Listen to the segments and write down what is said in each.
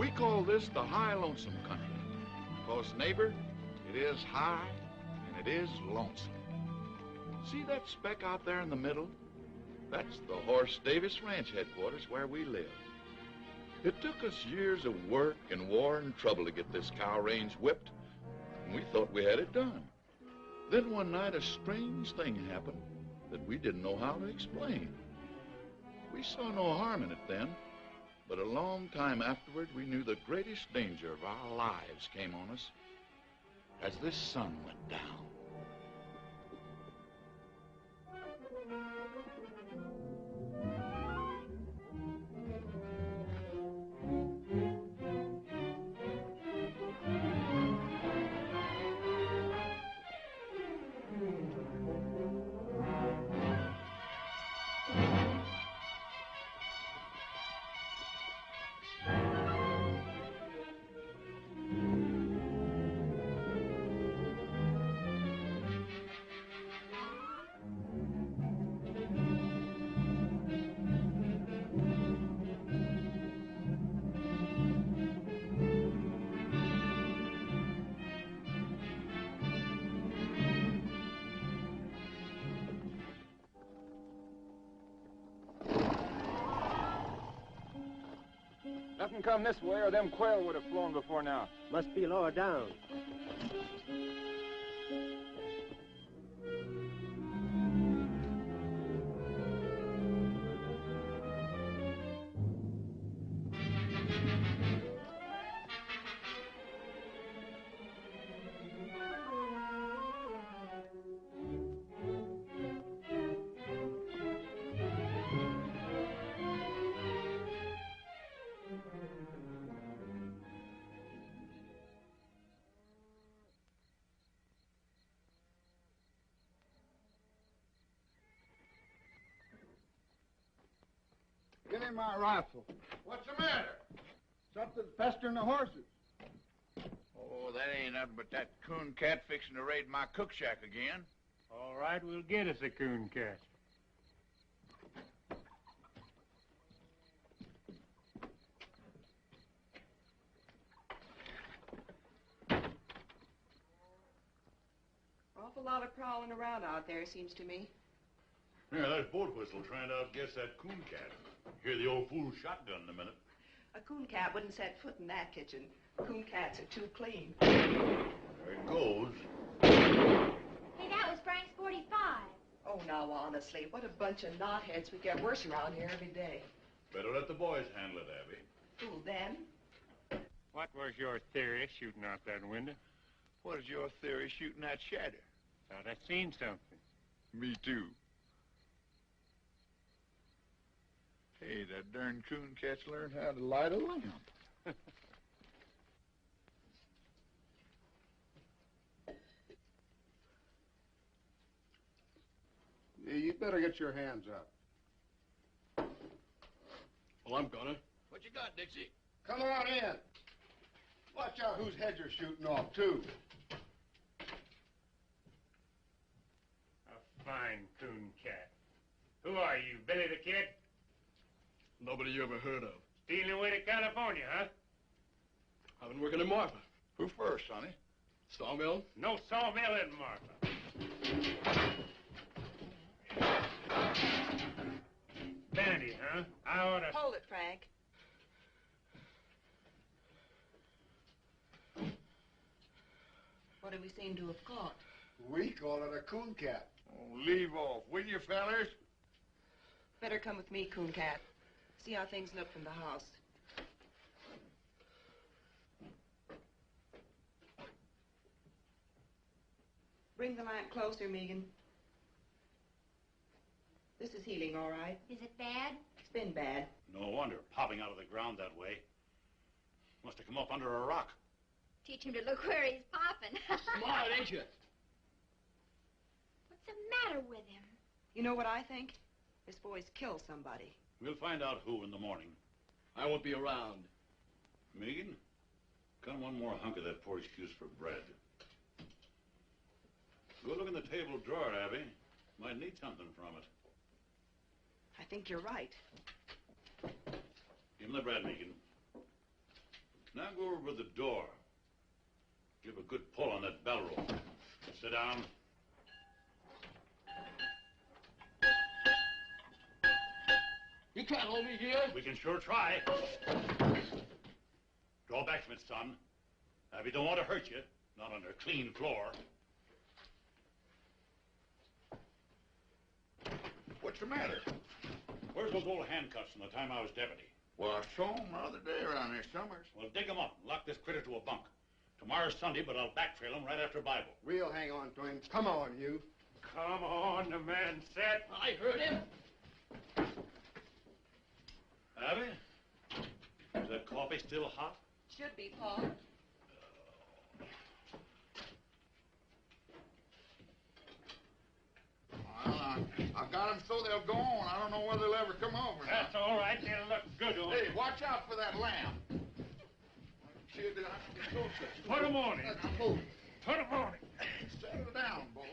We call this the high lonesome country. Because, neighbor, it is high and it is lonesome. See that speck out there in the middle? That's the Horse Davis Ranch headquarters where we live. It took us years of work and war and trouble to get this cow range whipped, and we thought we had it done. Then one night a strange thing happened that we didn't know how to explain. We saw no harm in it then, but a long time afterward we knew the greatest danger of our lives came on us as this sun went down. Nothing come this way, or them quail would have flown before now. Must be lower down. Give me my rifle. What's the matter? Something's pestering the horses. Oh, that ain't nothing but that cooncat fixing to raid my cook shack again. All right, we'll get us a cooncat. Awful lot of prowling around out there, seems to me. Yeah, that's boat whistle trying to outguess that cooncat. Hear the old fool shotgun in a minute. A cooncat wouldn't set foot in that kitchen. Cooncats are too clean. There it goes. Hey, that was Frank's 45. Oh, now, honestly, what a bunch of knotheads. We get worse around here every day. Better let the boys handle it, Abby. Who, them? What was your theory shooting out that window? What is your theory shooting that shadow? Thought I seen something. Me too. Hey, that darn cooncat's learned how to light a lamp. Yeah, you better get your hands up. Well, I'm gonna. What you got, Dixie? Come on in. Watch out whose heads are shooting off, too. A fine cooncat. Who are you, Billy the Kid? Nobody you ever heard of. Stealing away to California, huh? I've been working in Marfa. Who first, sonny? Sawmill? No sawmill in Marfa. Vanity, huh? I oughta... Hold it, Frank. What do we seem to have caught? We call it a cooncat. Oh, leave off, will you, fellers? Better come with me, Cooncat. See how things look from the house. Bring the lamp closer, Megan. This is healing, all right. Is it bad? It's been bad. No wonder, popping out of the ground that way. Must have come up under a rock. Teach him to look where he's popping. Smart, ain't you? What's the matter with him? You know what I think? This boy's killed somebody. We'll find out who in the morning. I won't be around. Megan, cut one more hunk of that poor excuse for bread. Go look in the table drawer, Abby. Might need something from it. I think you're right. Give him the bread, Megan. Now go over to the door. Give a good pull on that bell rope. Sit down. You can't hold me here. We can sure try. Draw back from it, son. Abby don't want to hurt you. Not on her clean floor. What's the matter? Where's those old handcuffs from the time I was deputy? Well, I saw him the other day around here somewhere. Well, dig them up and lock this critter to a bunk. Tomorrow's Sunday, but I'll backtrail him right after Bible. We'll hang on to him. Come on, you. Come on, the man said. I heard him. Abby? Is that coffee still hot? Should be, Paul. Well, I got them so they'll go on. I don't know whether they'll ever come over. That's all right. It'll look good on Hey, you. watch out for that lamb. Kid, I can get close to you. Put 'em on him. Put 'em on him. Settle down, boy.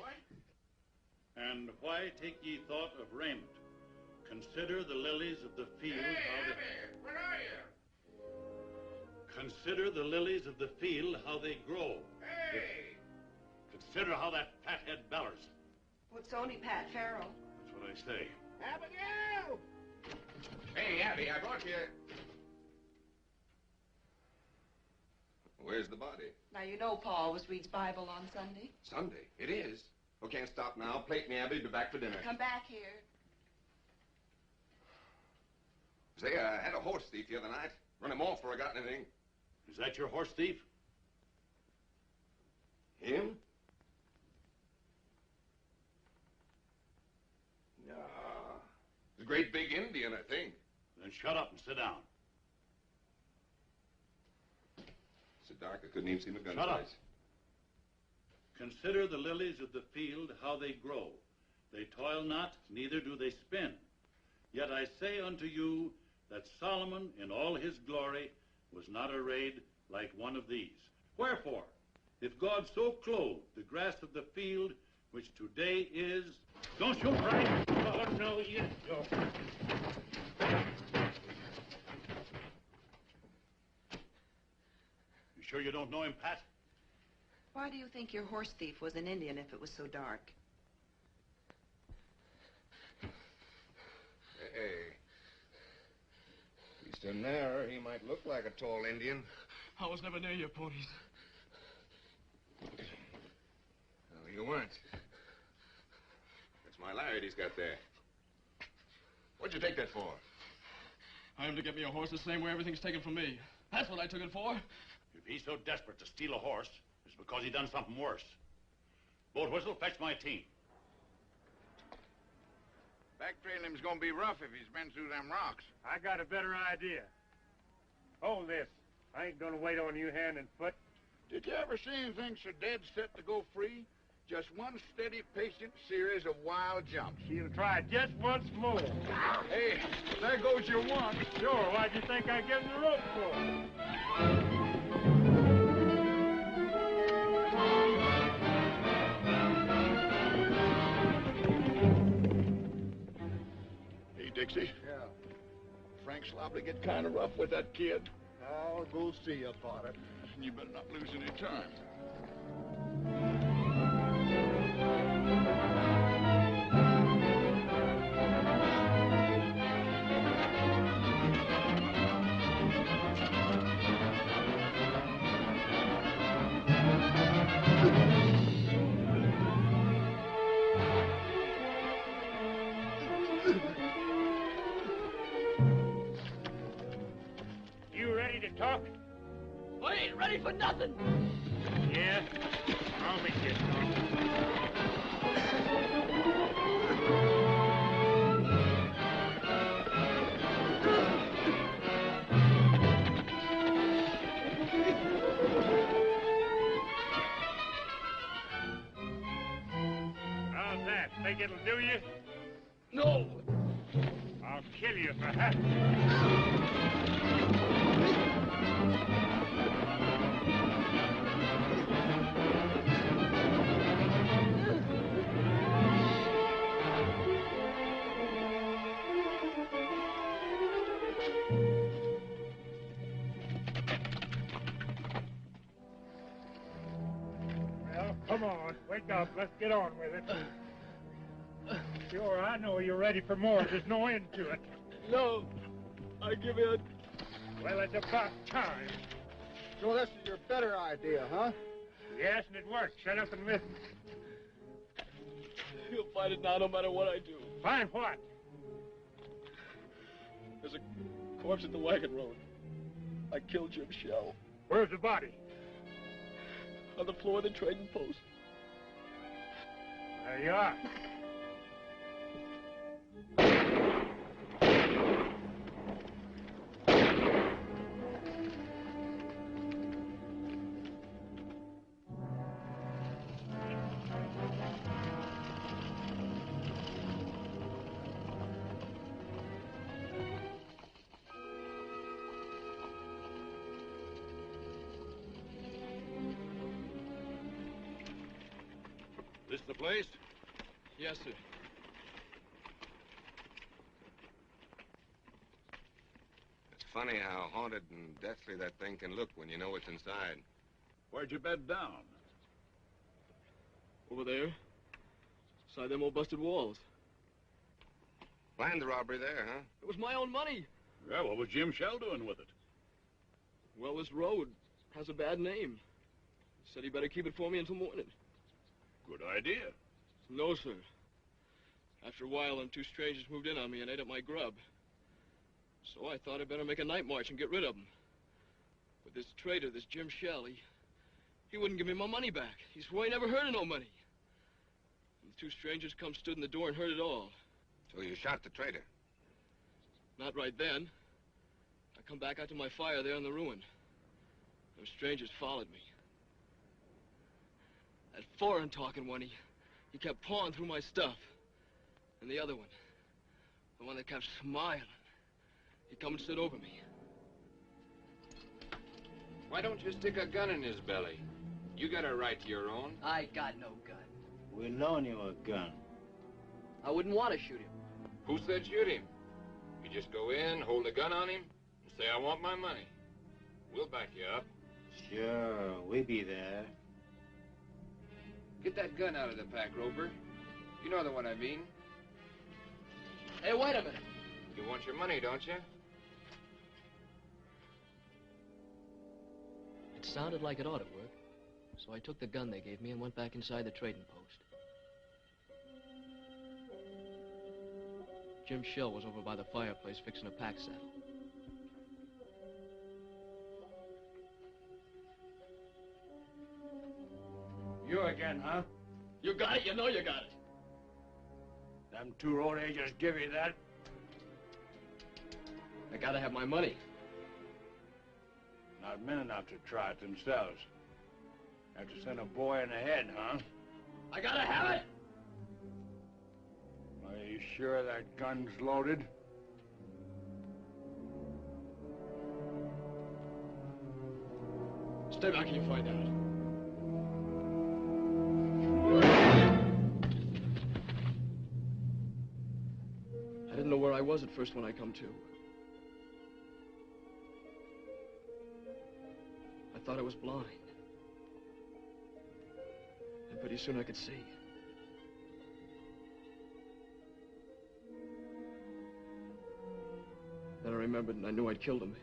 And why take ye thought of raiment? Consider the lilies of the field. Where are you? Consider the lilies of the field, how they grow. Hey! Consider how that fathead bellers. Well, it's only Pat Farrell. That's what I say. Abigail! Hey, Abby, I brought you... Where's the body? Now, you know Paul always reads Bible on Sunday. Sunday. It is. Oh, can't stop now. Plate me, Abby. Be back for dinner. Come back here. Say, I had a horse thief the other night. Run him off before I got anything. Is that your horse thief? Him? No. He's a great big Indian, I think. Then shut up and sit down. So dark I couldn't even see my gun Shut up. sights. Consider the lilies of the field, how they grow. They toil not, neither do they spin. Yet I say unto you that Solomon in all his glory was not arrayed like one of these. Wherefore, if God so clothed the grass of the field, which today is... Don't shoot, Frank! Oh, no, you don't. You sure you don't know him, Pat? Why do you think your horse thief was an Indian if it was so dark? Hey. He's in there. He might look like a tall Indian. I was never near your ponies. No, you weren't. That's my lariat he's got there. What'd you take that for? I am to get me a horse the same way everything's taken from me. That's what I took it for. If he's so desperate to steal a horse, it's because he done something worse. Boat whistle, fetch my team. Backtrailing him's gonna be rough if he's been through them rocks. I got a better idea. Hold this. I ain't gonna wait on you hand and foot. Did you ever see anything so dead set to go free? Just one steady, patient series of wild jumps. She'll try just once more. Hey, there goes your one. Sure, why'd you think I gave him the rope for? Hey, Dixie. Yeah. Frank's liable to get kind of rough with that kid. I'll go see about it. And you better not lose any time. You ready to talk? I ain't ready for nothing. Yeah? I'll make you talk. How's that? Think it'll do you? No. I'll kill you for that. Come on, wake up. Let's get on with it. Sure, I know you're ready for more. There's no end to it. No, I give in. Well, it's about time. So this is your better idea, huh? Yes, and it worked. Shut up and listen. You'll find it now no matter what I do. Find what? There's a corpse at the wagon road. I killed Jim Shell. Where's the body? On the floor of the trading post. There you are. This the place? Yes, sir. It's funny how haunted and deathly that thing can look when you know what's inside. Where'd you bed down? Over there. Beside them old busted walls. Planned the robbery there, huh? It was my own money. Yeah, what was Jim Shell doing with it? Well, this road has a bad name. He said he better keep it for me until morning. Good idea. No, sir. After a while, them two strangers moved in on me and ate up my grub. So I thought I'd better make a night march and get rid of them. But this traitor, this Jim Shell, he wouldn't give me my money back. He swore he never heard of no money. And the two strangers come stood in the door and heard it all. So you shot the traitor? Not right then. I come back out to my fire there in the ruin. Those strangers followed me. That foreign-talking one, he kept pawing through my stuff. And the other one, the one that kept smiling, he come and stood over me. Why don't you stick a gun in his belly? You got a right to your own. I got no gun. We loan you a gun. I wouldn't want to shoot him. Who said shoot him? You just go in, hold a gun on him, and say, I want my money. We'll back you up. Sure, we be there. Get that gun out of the pack, Roper. You know the one I mean. Hey, wait a minute. You want your money, don't you? It sounded like it ought to work. So I took the gun they gave me and went back inside the trading post. Jim Shell was over by the fireplace fixing a pack saddle. You again, huh? You got it, you know you got it. Them two road agents give you that? I gotta have my money. Not men enough to try it themselves. Have to send a boy in the head, huh? I gotta have it! Are you sure that gun's loaded? Stay back and you find out. I didn't know where I was at first when I come to. I thought I was blind. And pretty soon I could see. Then I remembered and I knew I'd killed him.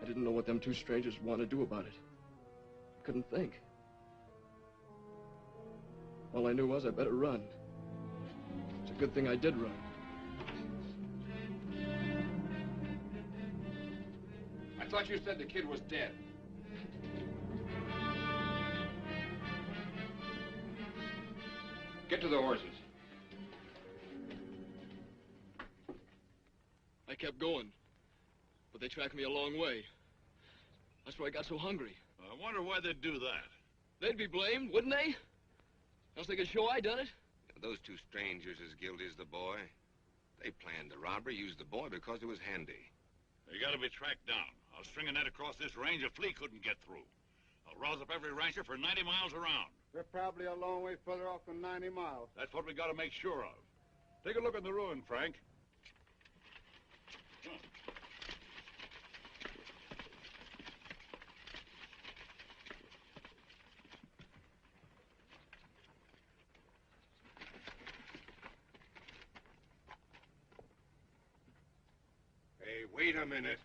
I didn't know what them two strangers wanted to do about it. I couldn't think. All I knew was I better run. It's a good thing I did run. I thought you said the kid was dead. Get to the horses. I kept going, but they tracked me a long way. That's where I got so hungry. I wonder why they'd do that. They'd be blamed, wouldn't they? Else they could show I done it. Those two strangers as guilty as the boy. They planned the robbery, used the boy because it was handy. They gotta be tracked down. I'll string a net across this range a flea couldn't get through. I'll rouse up every rancher for 90 miles around. They're probably a long way further off than 90 miles. That's what we gotta make sure of. Take a look at the ruin, Frank. Come on. Wait a minute.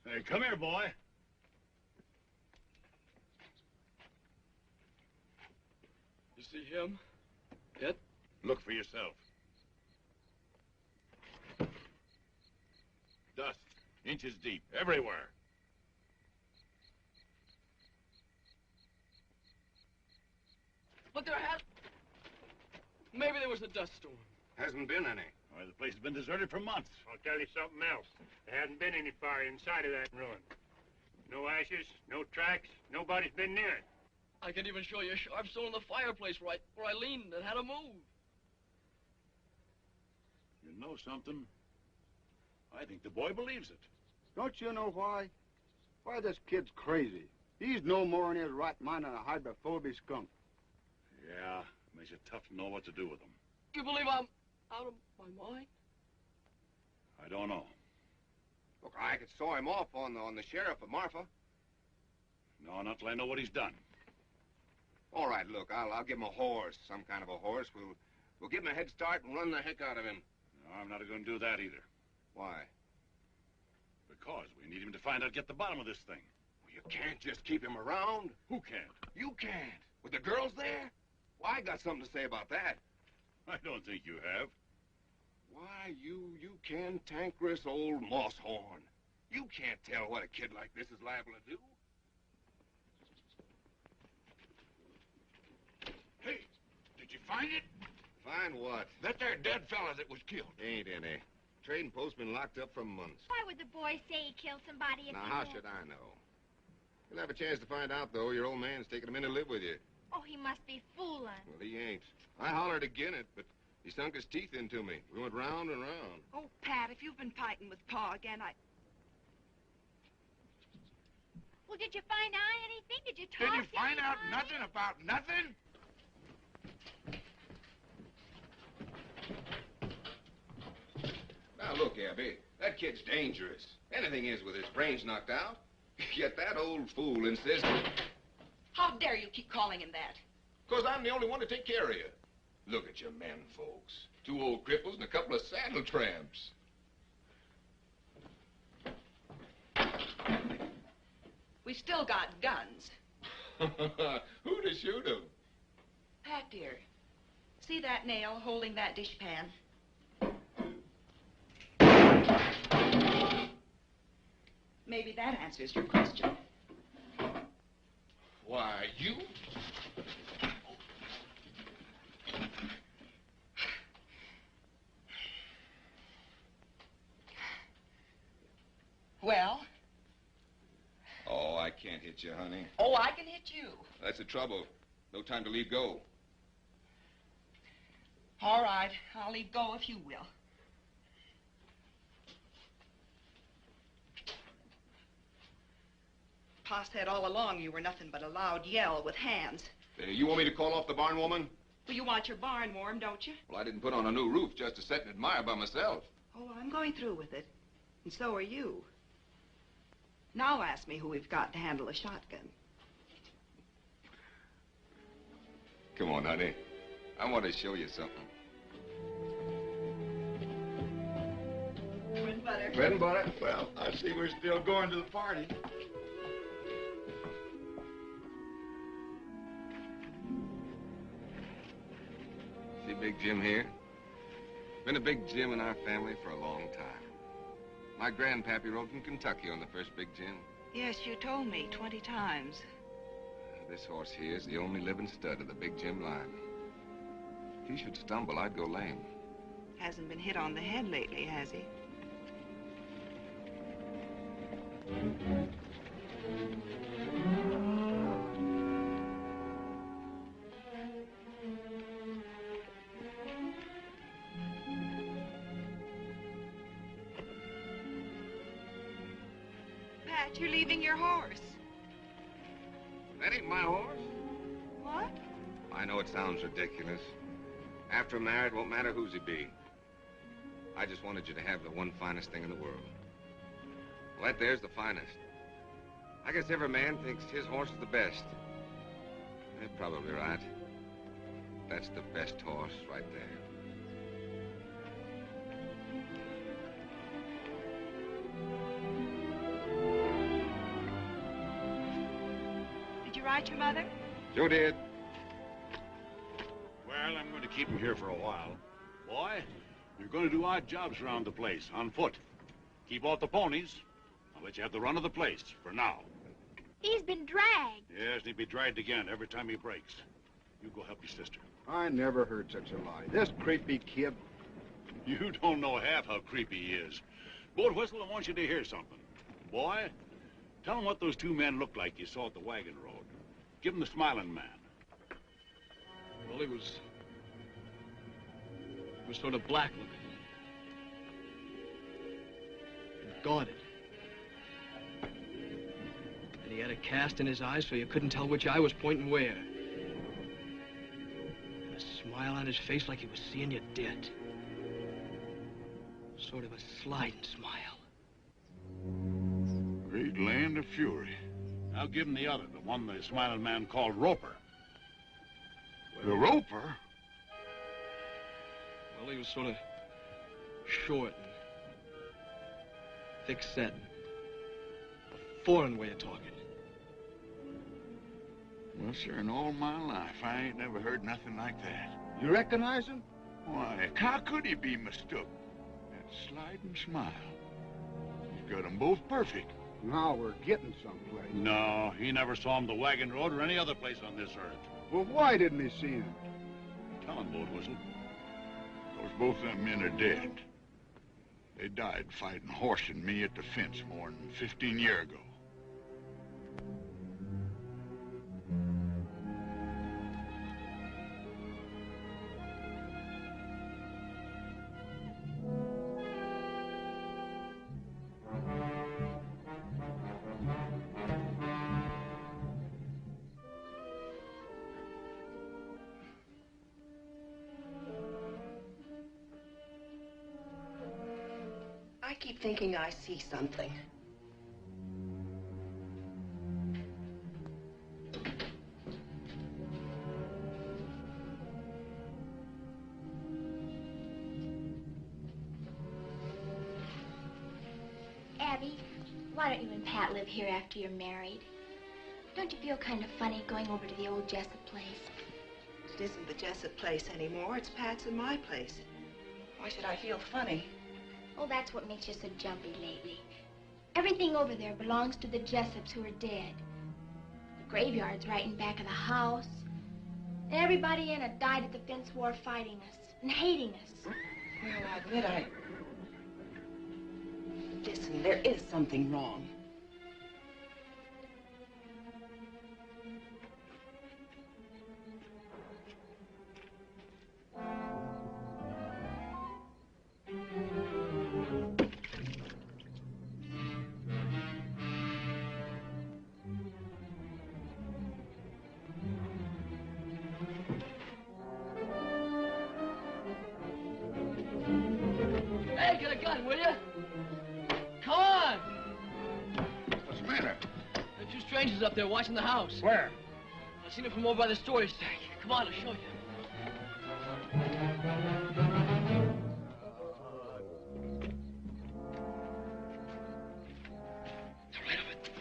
Hey, come here, boy. You see him? Yet? Look for yourself. Dust, inches deep, everywhere. But there has... Maybe there was a dust storm. Hasn't been any. Why, the place has been deserted for months. I'll tell you something else. There hasn't been any fire inside of that ruin. No ashes, no tracks, nobody's been near it. I can even show you a sharp stone in the fireplace where I leaned and had to move. You know something? I think the boy believes it. Don't you know why? Why, this kid's crazy. He's no more in his right mind than a hydrophobic skunk. Yeah, makes it tough to know what to do with him. You believe I'm out of my mind? I don't know. Look, I could saw him off on the sheriff of Marfa. No, not till I know what he's done. All right, look, I'll give him a horse, some kind of a horse. We'll give him a head start and run the heck out of him. No, I'm not going to do that either. Why? Because we need him to find out, get the bottom of this thing. Well, you can't just keep him around. Who can't? You can't. With the girls there? Well, I got something to say about that. I don't think you have. Why, you cantankerous old moss-horn. You can't tell what a kid like this is liable to do. Hey, did you find it? Find what? That there dead fella that was killed. Ain't any. Trading post's been locked up for months. Why would the boy say he killed somebody if Now, he how did? should I know? You'll have a chance to find out, though. Your old man's taking him in to live with you. Oh, he must be fooling. Well, he ain't. I hollered again it, but he sunk his teeth into me. We went round and round. Oh, Pat, if you've been fighting with Pa again, Well, did you find out anything? Did you talk Did you to find out anybody? nothing about nothing? Now, look, Abby, that kid's dangerous. Anything is with his brains knocked out. Yet that old fool insists... how dare you keep calling him that? Because I'm the only one to take care of you. Look at your men, folks. 2 old cripples and a couple of saddle tramps. We still got guns. Who to shoot 'em? Pat, dear, see that nail holding that dishpan? Maybe that answers your question. Why, you... Well? Oh, I can't hit you, honey. Oh, I can hit you. That's the trouble. No time to leave go. All right, I'll leave go if you will. Pa said all along you were nothing but a loud yell with hands. You want me to call off the barn woman? Well, you want your barn warm, don't you? Well, I didn't put on a new roof just to sit and admire by myself. Oh, I'm going through with it. And so are you. Now ask me who we've got to handle a shotgun. Come on, honey. I want to show you something. Bread and butter. Bread and butter? Well, I see we're still going to the party. See Big Jim here? Been a Big Jim in our family for a long time. My grandpappy rode from Kentucky on the first Big Jim. Yes, you told me 20 times. This horse here is the only living stud of the Big Jim line. If he should stumble, I'd go lame. Hasn't been hit on the head lately, has he? Pat, you're leaving your horse. That ain't my horse. What? I know it sounds ridiculous. After I'm married, it won't matter whose he be. I just wanted you to have the one finest thing in the world. Well, that there's the finest. I guess every man thinks his horse is the best. You're probably right. That's the best horse right there. Did you write your mother? Sure did. Well, I'm going to keep him here for a while. Boy, you're going to do odd jobs around the place, on foot. Keep off the ponies. I'll let you have the run of the place, for now. He's been dragged. Yes, and he'll be dragged again every time he breaks. You go help your sister. I never heard such a lie. This creepy kid. You don't know half how creepy he is. Boat Whistle, I want you to hear something. Boy, tell him what those two men looked like you saw at the wagon road. Give him the smiling man. Well, he was sort of black looking. And guarded. And he had a cast in his eyes so you couldn't tell which eye was pointing where. And a smile on his face like he was seeing you dead. Sort of a sliding smile. Great land of fury. I'll give him the other, the one the smiling man called Roper. The Roper? Well, he was sort of short and thick-set. A foreign way of talking. Well, sir, in all my life, I ain't never heard nothing like that. You recognize him? Why, how could he be mistook? That sliding smile. He's got them both perfect. Now we're getting someplace. No, he never saw him the wagon road or any other place on this earth. Well, why didn't he see him? Tell him, Boat Whistle. Because both them men are dead. They died fighting Horse and me at the fence more than 15 years ago. I keep thinking I see something. Abby, why don't you and Pat live here after you're married? Don't you feel kind of funny going over to the old Jessup place? It isn't the Jessup place anymore. It's Pat's and my place. Why should I feel funny? Oh, that's what makes you so jumpy lately. Everything over there belongs to the Jessups who are dead. The graveyard's right in back of the house. And everybody in it died at the fence war fighting us and hating us. Well, I admit Listen, there is something wrong. Hey, get a gun, will you? Come on! What's the matter? There are two strangers up there watching the house. Where? I seen them from over by the storage tank. Come on, I'll show you. They're right over there.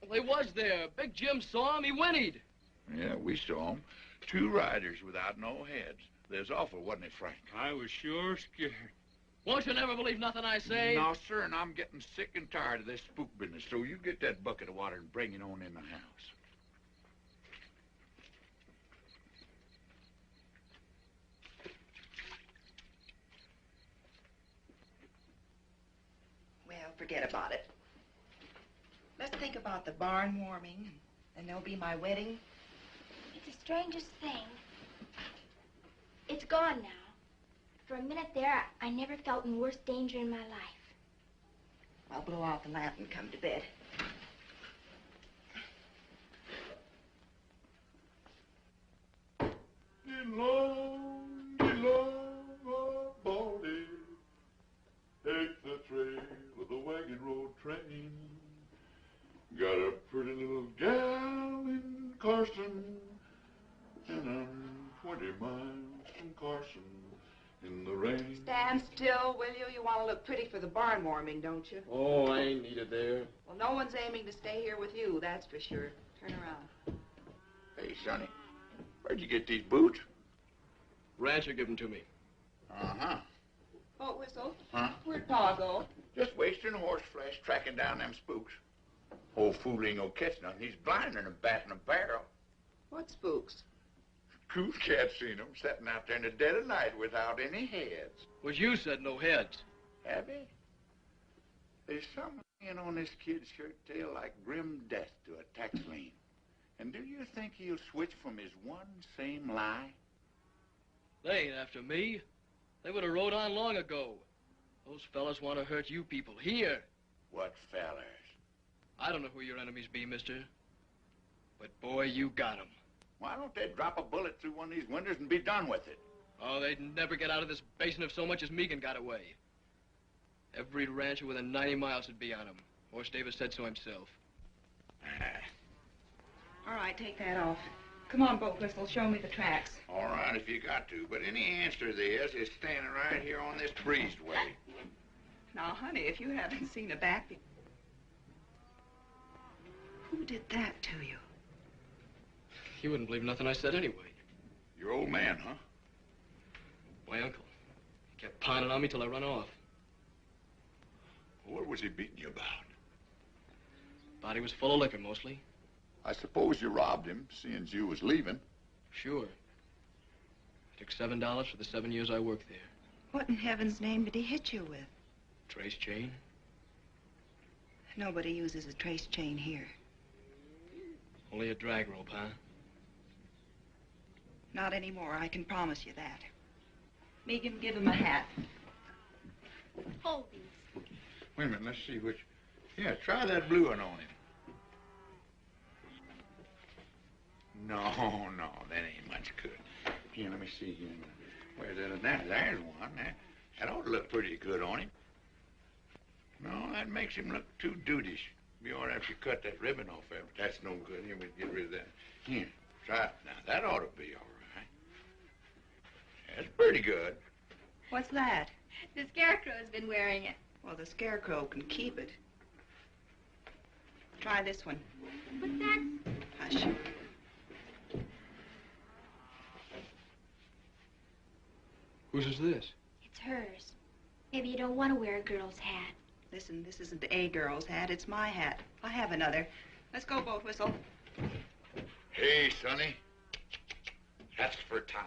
Well, they was there. Big Jim saw him. He whinnied. Yeah, we saw him. Two riders without no heads. There's awful, wasn't it, Frank? I was sure scared. Won't you never believe nothing I say? No, sir, and I'm getting sick and tired of this spook business, so you get that bucket of water and bring it on in the house. Well, forget about it. Let's think about the barn warming, and there'll be my wedding. It's the strangest thing. It's gone now. For a minute there, I never felt in worse danger in my life. I'll blow out the lamp and come to bed. Get low, Carson, and I'm 20 miles from Carson in the rain. Stand still, will you? You want to look pretty for the barn warming, don't you? Oh, I ain't needed there. Well, no one's aiming to stay here with you, that's for sure. Turn around. Hey, Sonny, where'd you get these boots? Rancher give them to me. Uh-huh. Boat whistle? Huh? Where'd Pa go? Just wasting horse flesh tracking down them spooks. Old fool ain't gonna catch nothing. He's blinder than a bat in a barrel. What spooks? Cooncat seen them sitting out there in the dead of night without any heads. Was you said no heads. Have he? There's something in on this kid's shirt tail like grim death to a tax lien. And do you think he'll switch from his one same lie? They ain't after me. They would have rode on long ago. Those fellas want to hurt you people here. What fellers? I don't know who your enemies be, mister. But boy, you got 'em. Why don't they drop a bullet through one of these windows and be done with it? Oh, they'd never get out of this basin if so much as Megan got away. Every rancher within 90 miles would be on 'em. Horse Davis said so himself. All right, take that off. Come on, Boat Whistle, show me the tracks. All right, if you got to, but any answer to this is standing right here on this breezeway. Now, honey, if you haven't seen a back... Who did that to you? You wouldn't believe nothing I said anyway. Your old man, huh? My uncle. He kept pining on me till I run off. What was he beating you about? Body was full of liquor, mostly. I suppose you robbed him, seeing you was leaving. Sure. I took $7 for the 7 years I worked there. What in heaven's name did he hit you with? Trace chain. Nobody uses a trace chain here. Only a drag rope, huh? Not anymore, I can promise you that. Megan, give him a hat. Hold these. Wait a minute, let's see which... Yeah, try that blue one on him. No, that ain't much good. Here, let me see here. Where's that? There's one. That ought to look pretty good on him. No, that makes him look too dudeish. Be all right if you cut that ribbon off there, but that's no good. Here, we get rid of that. Here, try it now. That ought to be all right. That's pretty good. What's that? The Scarecrow's been wearing it. Well, the Scarecrow can keep it. Try this one. But that's... Hush. Whose is this? It's hers. Maybe you don't want to wear a girl's hat. Listen, this isn't a girl's hat. It's my hat. I have another. Let's go, Boat Whistle. Hey, Sonny. That's for town.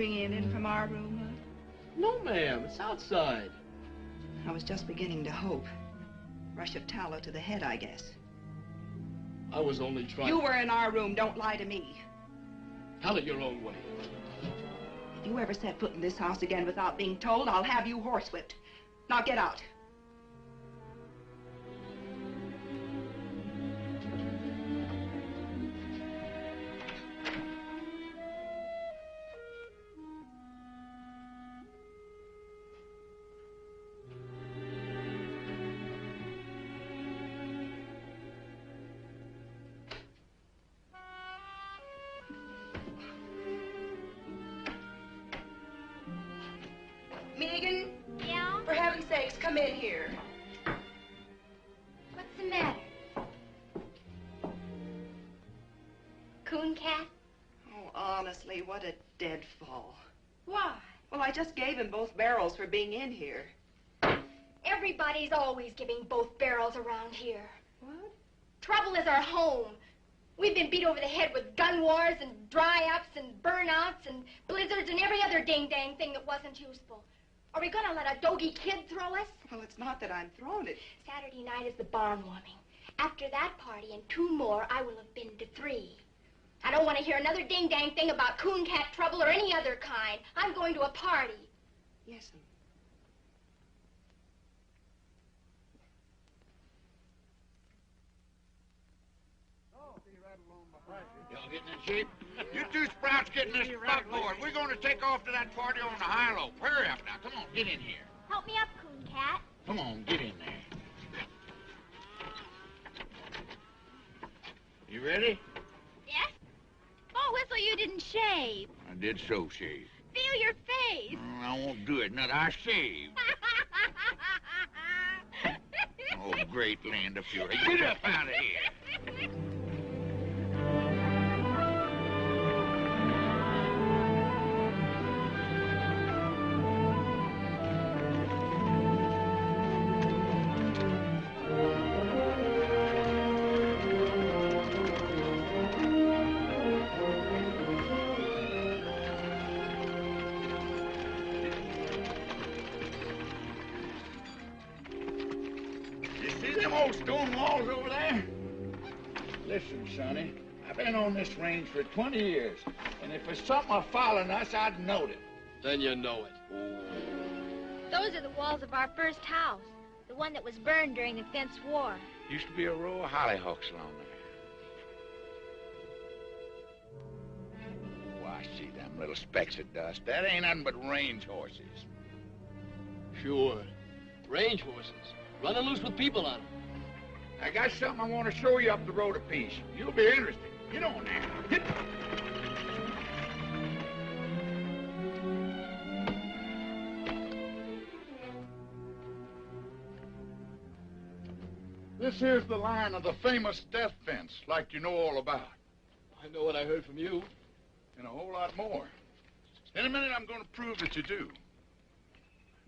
Bringing it in from our room, huh? No, ma'am. It's outside. I was just beginning to hope. Rush of tallow to the head, I guess. I was only trying... You were in our room. Don't lie to me. Tell it your own way. If you ever set foot in this house again without being told, I'll have you horsewhipped. Now get out. Megan? Yeah? For heaven's sakes, come in here. What's the matter? Cooncat? Oh, honestly, what a deadfall. Why? Well, I just gave him both barrels for being in here. Everybody's always giving both barrels around here. What? Trouble is our home. We've been beat over the head with gun wars and dry-ups and burnouts and blizzards and every other ding-dang thing that wasn't useful. Are we gonna let a doggy kid throw us? Well, it's not that I'm throwing it. Saturday night is the barn warming. After that party and 2 more, I will have been to 3. I don't want to hear another ding-dang thing about cooncat trouble or any other kind. I'm going to a party. Yes'm. Y'all getting in shape? You two sprouts getting this buckboard. We're going to take off to that party on the high-low. Hurry up now. Come on, get in here. Help me up, Cooncat. Come on, get in there. You ready? Yes? Oh, Whistle, you didn't shave. I did so shave. Feel your face. I won't do it. Not I shave. Oh, great land of fury. Get up out of here. Stone walls over there? Listen, Sonny, I've been on this range for 20 years, and if it's something following us, I'd know it. Then you know it. Those are the walls of our first house, the one that was burned during the Fence War. Used to be a row of hollyhocks along there. Oh, I see them little specks of dust. That ain't nothing but range horses. Sure. Range horses. Running loose with people on them. I got something I want to show you up the road a piece. You'll be interested. Get on there. Get. This here's the line of the famous death fence, like you know all about. I know what I heard from you. And a whole lot more. In a minute, I'm going to prove that you do.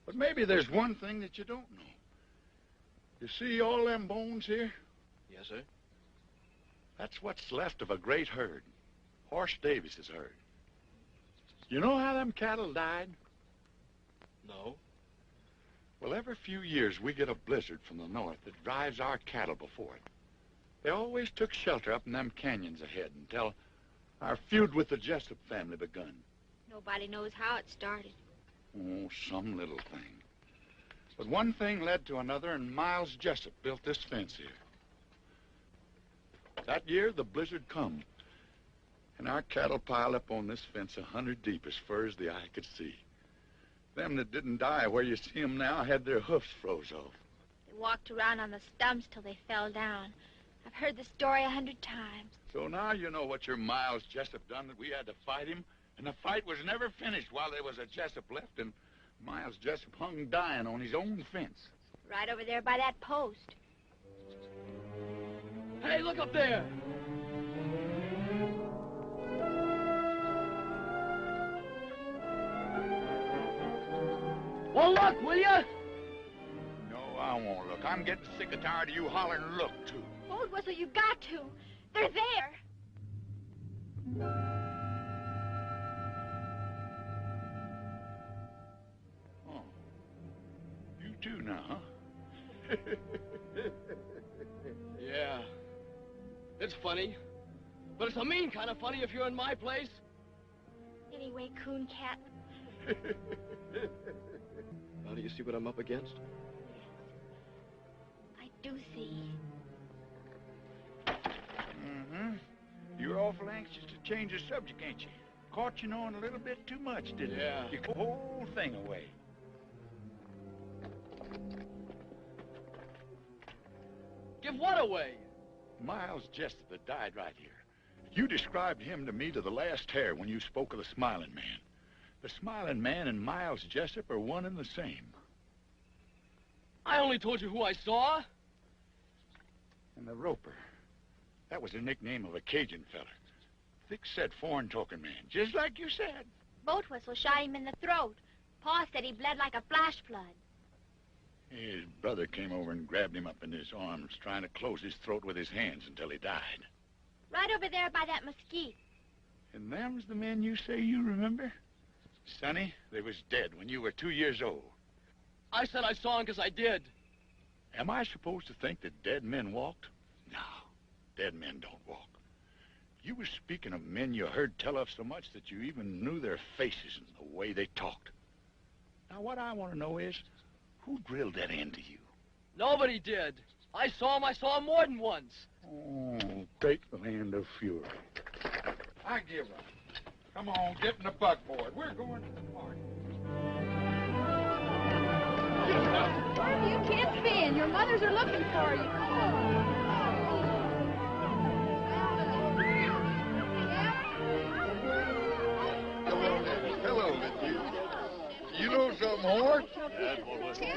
But maybe there's one thing that you don't know. You see all them bones here? Yes, sir. That's what's left of a great herd. Horse Davis's herd. You know how them cattle died? No. Well, every few years we get a blizzard from the north that drives our cattle before it. They always took shelter up in them canyons ahead until our feud with the Jessup family begun. Nobody knows how it started. Oh, some little thing. But one thing led to another, and Miles Jessup built this fence here. That year, the blizzard come, and our cattle piled up on this fence 100 deep as far as the eye could see. Them that didn't die where you see them now had their hoofs froze off. They walked around on the stumps till they fell down. I've heard the story 100 times. So now you know what your Miles Jessup done, that we had to fight him, and the fight was never finished while there was a Jessup left, and Miles Jessup hung dying on his own fence. Right over there by that post. Hey, look up there! Well, look, will you? No, I won't look. I'm getting sick and tired of you hollering look, too. Old Whistle, you got to. They're there. Oh. You too now, huh? Yeah. It's funny. But it's a mean kind of funny if you're in my place. Anyway, Cooncat. Now, do you see what I'm up against? I do see. Mm-hmm. You're awful anxious to change the subject, ain't you? Caught you knowing a little bit too much, didn't Yeah. you? You put the whole thing away. Give what away? Miles Jessup that died right here. You described him to me to the last hair when you spoke of the Smiling Man. The Smiling Man and Miles Jessup are one and the same. I only told you who I saw. And the Roper. That was the nickname of a Cajun feller. Thick-set, foreign-talking man, just like you said. Boat whistle shot him in the throat. Pa said he bled like a flash flood. His brother came over and grabbed him up in his arms, trying to close his throat with his hands until he died. Right over there by that mesquite. And them's the men you say you remember? Sonny, they was dead when you were 2 years old. I said I saw him because I did. Am I supposed to think that dead men walked? No, dead men don't walk. You were speaking of men you heard tell of so much that you even knew their faces and the way they talked. Now, what I want to know is, who drilled that into you? Nobody did. I saw him more than once. Oh, take the land of fury. I give up. Come on, get in the buckboard. We're going to the party. Where have you kids been? Your mothers are looking for you. Come on. Hello, Mitzi. You know something, Hort?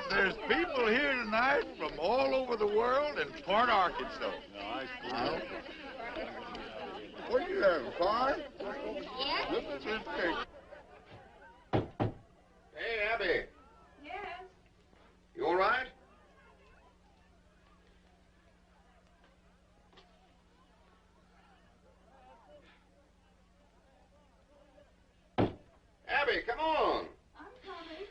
There's people here tonight from all over the world and part Arkansas. What are you having, fun? Yes? Look at this cake. Hey, Abby. Yes? You all right? Abby, come on. I'm coming.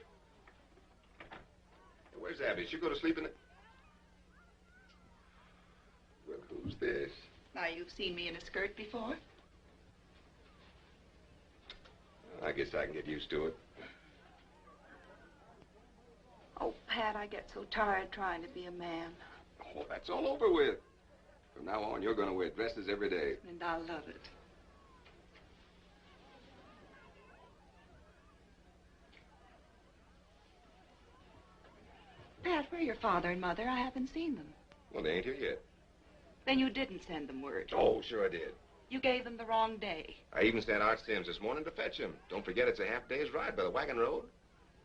Where's Abby? She'll go to sleep in the... Well, who's this? Now, you've seen me in a skirt before? I guess I can get used to it. Oh, Pat, I get so tired trying to be a man. Oh, that's all over with. From now on, you're going to wear dresses every day. And I love it. Pat, where are your father and mother? I haven't seen them. Well, they ain't here yet. Then you didn't send them word. Oh, sure I did. You gave them the wrong day. I even sent Art Sims this morning to fetch him. Don't forget it's a half day's ride by the wagon road.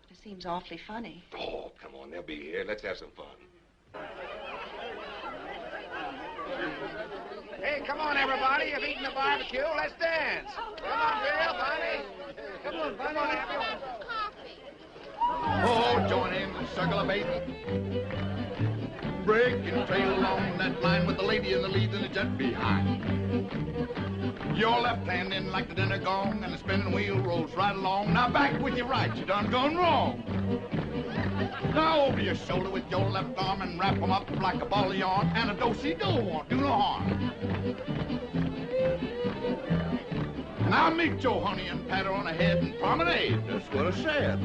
It seems awfully funny. Oh, come on, they'll be here. Let's have some fun. Hey, come on, everybody. You've eaten the barbecue. Let's dance. Come on, Bill, Bonnie. Come on, Bonnie. Come on, Abby. Oh, join in and suckle a baby. Break and trail along that line with the lady in the lead and the gent behind. Your left hand in like the dinner gong and the spinning wheel rolls right along. Now back with your right, you done gone wrong. Now over your shoulder with your left arm and wrap 'em up like a ball of yarn. And a do-si-do won't do no harm. Now meet your honey and pat her on the head and promenade. That's what I said.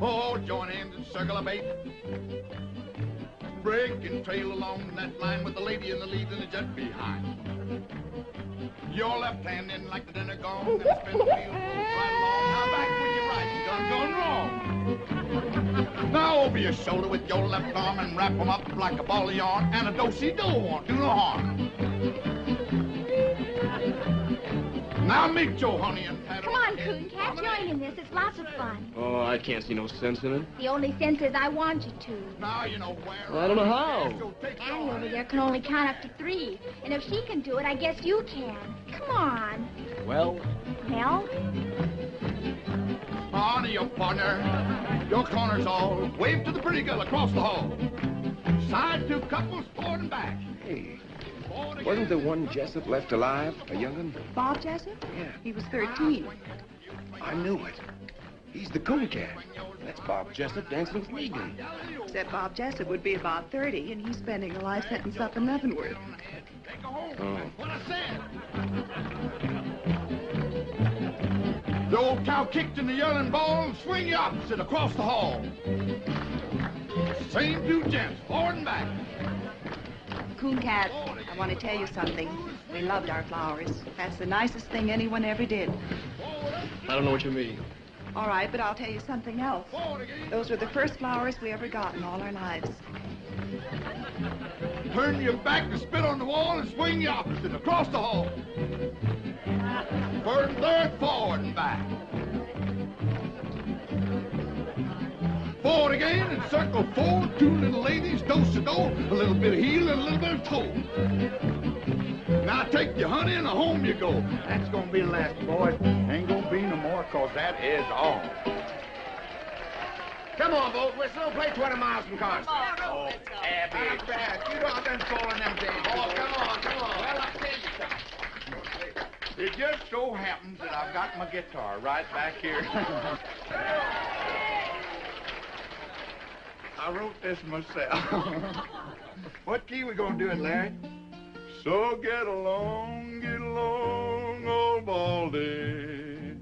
Oh, join hands and circle a bait. Break and trail along that line with the lady in the lead and the gent behind. Your left hand in like the dinner gong and spin the wheel right along. Now back with your right, you done gone wrong. Now over your shoulder with your left arm and wrap 'em up like a ball of yarn. And a do-si-do won't do no harm. Now meet your honey and pat her. Come on, Cooncat, join in this. It's lots of fun. Oh, I can't see no sense in it. The only sense is I want you to. Now you know where. Well, I don't know how. Annie over there can only count up to 3. And if she can do it, I guess you can. Come on. Well? Well? On to your partner. Your corner's all. Wave to the pretty girl across the hall. Side 2 couples, forward and back. Hey, wasn't the one Jessup left alive, a young'un? Bob Jessup? Yeah. He was 13. I knew it. He's the Cooncat. That's Bob Jessup dancing with Regan. Except Bob Jessup would be about 30, and he's spending a life sentence up in Leavenworth. Oh. The old cow kicked in the yelling ball and swing you opposite across the hall. Same two gents, forward and back. Cooncat, I want to tell you something. We loved our flowers. That's the nicest thing anyone ever did. I don't know what you mean. All right, but I'll tell you something else. Those were the first flowers we ever got in all our lives. Turn your back and spit on the wall and swing you opposite across the hall. First and third, forward and back. Forward again and circle forward. Two little ladies, do-si-do, a little bit of heel and a little bit of toe. Now take your honey and home you go. That's gonna be the last, boys. Ain't gonna be no more, 'cause that is all. Come on, boat whistle. Play 20 miles from Carson. Oh, Abby. Not bad. You know I've been falling them days. Oh, come on, come on. Well, I'll tell you something. It just so happens that I've got my guitar right back here. I wrote this myself. What key we gonna do it, Larry? So get along, old Baldy.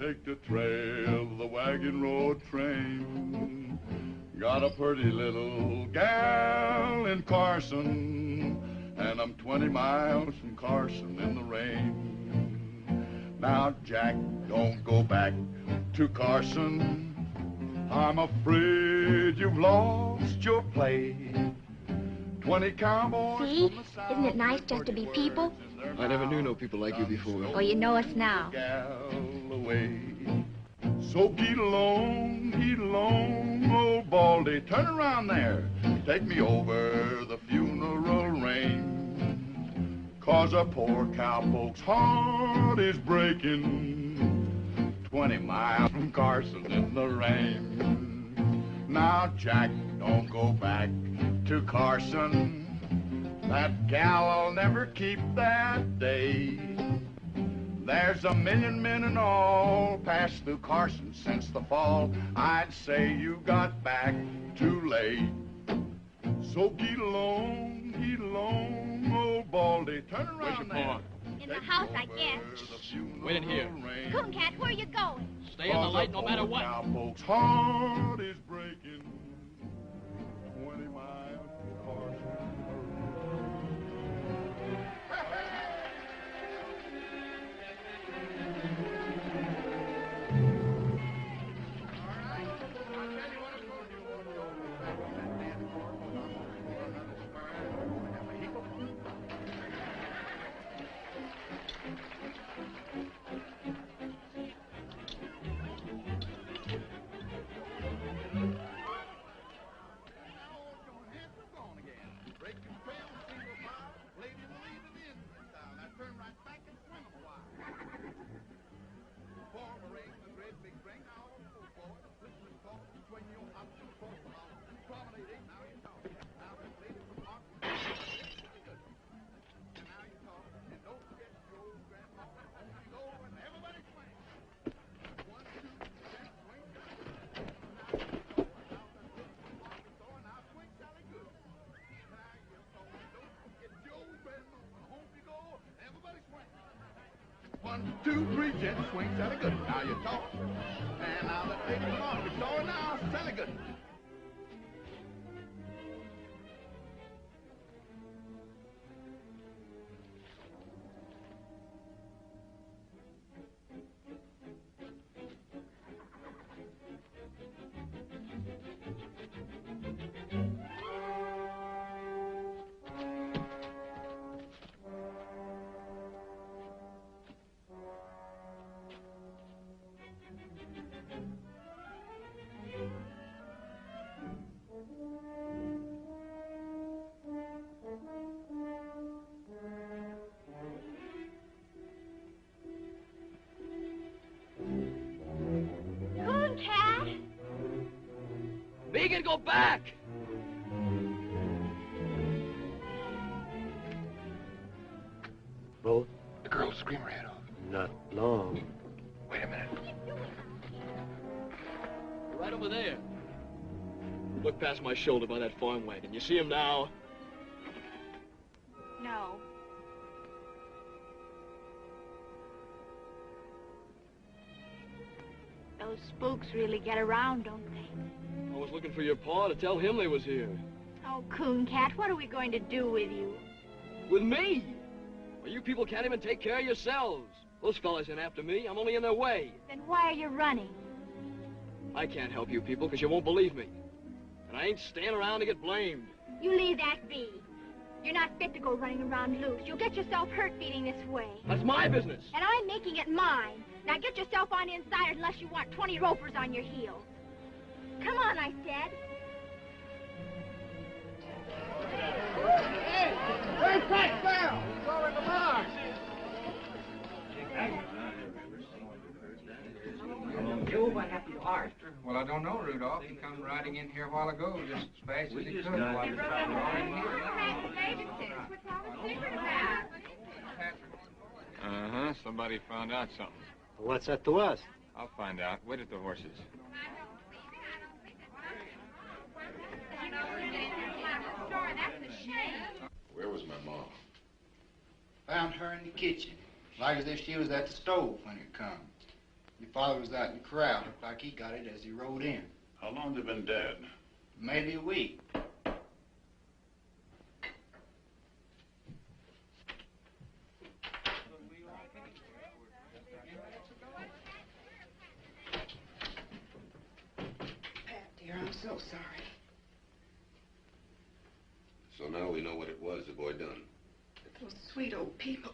Take the trail, the wagon road train. Got a pretty little gal in Carson, and I'm 20 miles from Carson in the rain. Now, Jack, don't go back to Carson. I'm afraid you've lost your play. 20 cowboys. See? Isn't it nice just to be people? I never knew no people like you before. Well, you know us now. So get along, old Baldy. Turn around there. Take me over the funeral range. 'Cause a poor cowpoke's heart is breaking. 20 miles from Carson in the rain. Now, Jack, don't go back to Carson. That gal'll never keep that day. There's a million men and all passed through Carson since the fall. I'd say you got back too late. So get along, old Baldy. Turn around there. In the house, I guess. Wait in here. Cooncat, where are you going? Stay in the light no matter what. Cowpoke's heart is breaking. 20 miles from Carson. One, two, three, jet swing, Sally good. Now you talk. And now let's take the market store now, Sally good. Cooncat! Megan, go back! Both? The girl screamed her head off. Not long. Wait a minute. past my shoulder by that farm wagon. You see him now? No. Those spooks really get around, don't they? I was looking for your pa to tell him they was here. Oh, Cooncat, what are we going to do with you? With me? Well, you people can't even take care of yourselves. Those fellas ain't after me. I'm only in their way. Then why are you running? I can't help you people because you won't believe me. And I ain't staying around to get blamed. You leave that be. You're not fit to go running around loose. You'll get yourself hurt feeding this way. That's my business. And I'm making it mine. Now get yourself on inside unless you want 20 ropers on your heels. Come on, I said. Hey, where's that Farrell? He's over in the barn. Joe, what happened to Art? Well, I don't know, Rudolph. He come riding in here a while ago, just as fast as he could. While he was riding here. Uh-huh. Somebody found out something. What's that to us? I'll find out. Wait at the horses. Where was my mom? Found her in the kitchen, like as if she was at the stove when it come. Your father was out in the corral. Looked like he got it as he rode in. How long they been dead? Maybe a week. Pat, dear, I'm so sorry. So now we know what it was the boy done. Those sweet old people.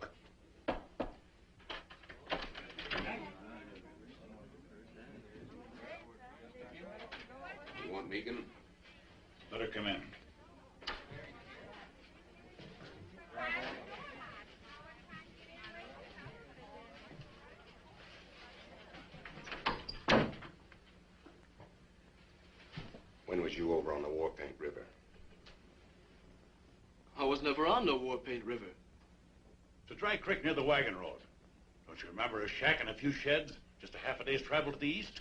You want Megan? Let her come in. When was you over on the War Paint River? I was never on no War Paint River. It's a dry creek near the wagon road. Don't you remember a shack and a few sheds? Just a half a day's travel to the east?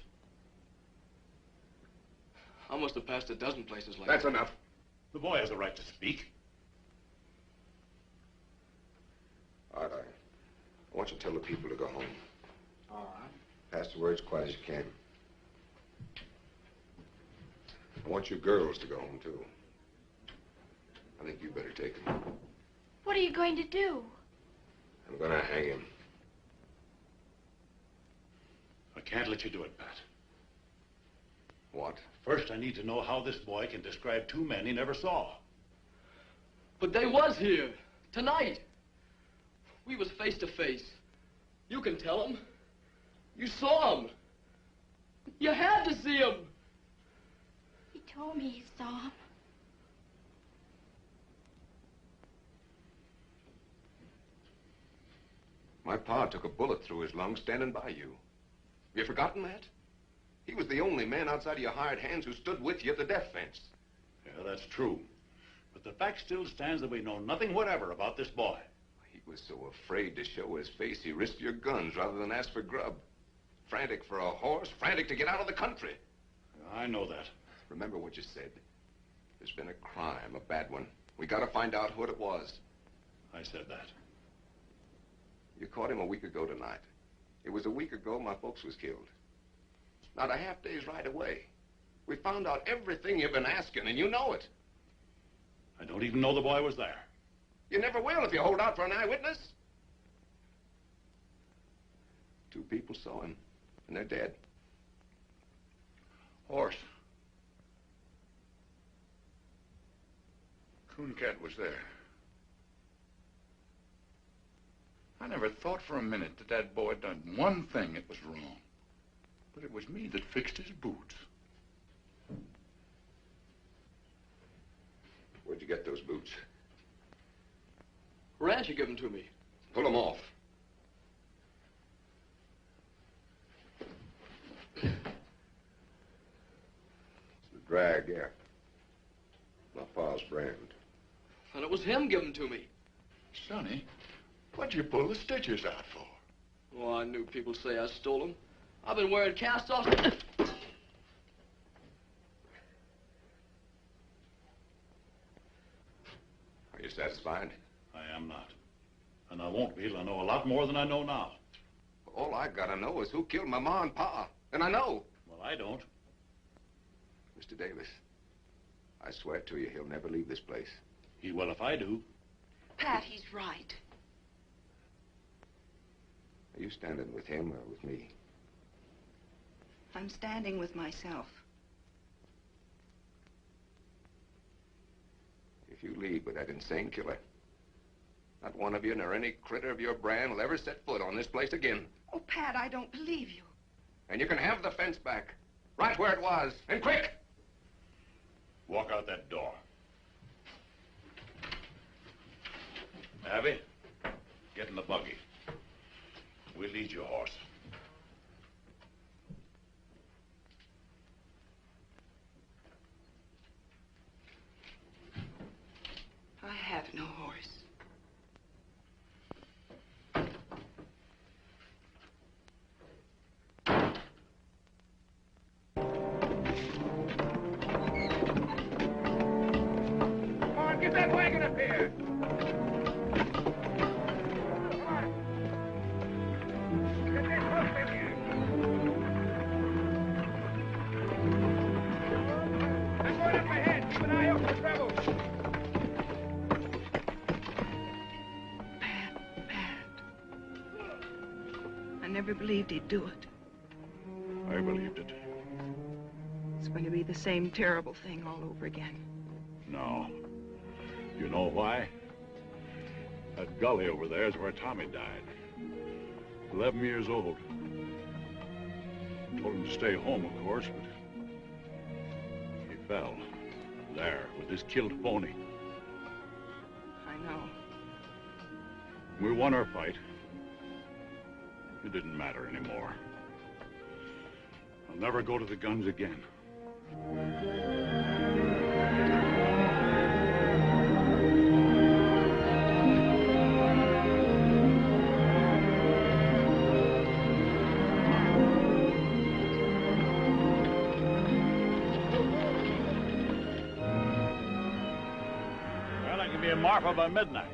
I must have passed a dozen places like That's that. enough. The boy has a right to speak. All right, I want you to tell the people to go home. All right. Pass the word as quiet as you can. I want you girls to go home, too. I think you better take him. What are you going to do? I'm gonna hang him. I can't let you do it, Pat. What? First, I need to know how this boy can describe two men he never saw. But they was here. Tonight. We was face to face. You can tell them. You saw them. You had to see them. He told me he saw him. My pa took a bullet through his lung standing by you. Have you forgotten that? He was the only man outside of your hired hands who stood with you at the death fence. Yeah, that's true. But the fact still stands that we know nothing whatever about this boy. He was so afraid to show his face, he risked your guns rather than ask for grub. Frantic for a horse, frantic to get out of the country. I know that. Remember what you said. There's been a crime, a bad one. We gotta find out what it was. I said that. You caught him a week ago tonight. It was a week ago my folks was killed. Not a half day's ride away. We found out everything you've been asking, and you know it. I don't even know the boy was there. You never will if you hold out for an eyewitness. Two people saw him, and they're dead. Horse. Cooncat was there. I never thought for a minute that that boy had done one thing that was wrong. But it was me that fixed his boots. Where'd you get those boots? Rancher gave them to me. Pull them off. It's the drag, yeah. My pa's brand. And it was him giving them to me. Sonny, what'd you pull the stitches out for? Oh, I knew people'd say I stole them. I've been wearing cast-offs. you satisfied? I am not. And I won't be till I know a lot more than I know now. All I gotta know is who killed my ma and pa. And I know. Well, I don't. Mr. Davis, I swear to you, he'll never leave this place. He will if I do. Pat, he's right. Are you standing with him or with me? I'm standing with myself. If you leave with that insane killer, not one of you nor any critter of your brand will ever set foot on this place again. Oh, Pat, I don't believe you. And you can have the fence back, right where it was, and quick! Walk out that door. Abby, get in the buggy. We'll lead your horse. I have no horse. Come on, get that wagon up here. I never believed he'd do it. I believed it. It's going to be the same terrible thing all over again. No. You know why? That gully over there is where Tommy died. 11 years old. Told him to stay home, of course, but he fell. There, with his killed pony. I know. We won our fight. It didn't matter anymore. I'll never go to the guns again. Well, I can be in Marfa by midnight.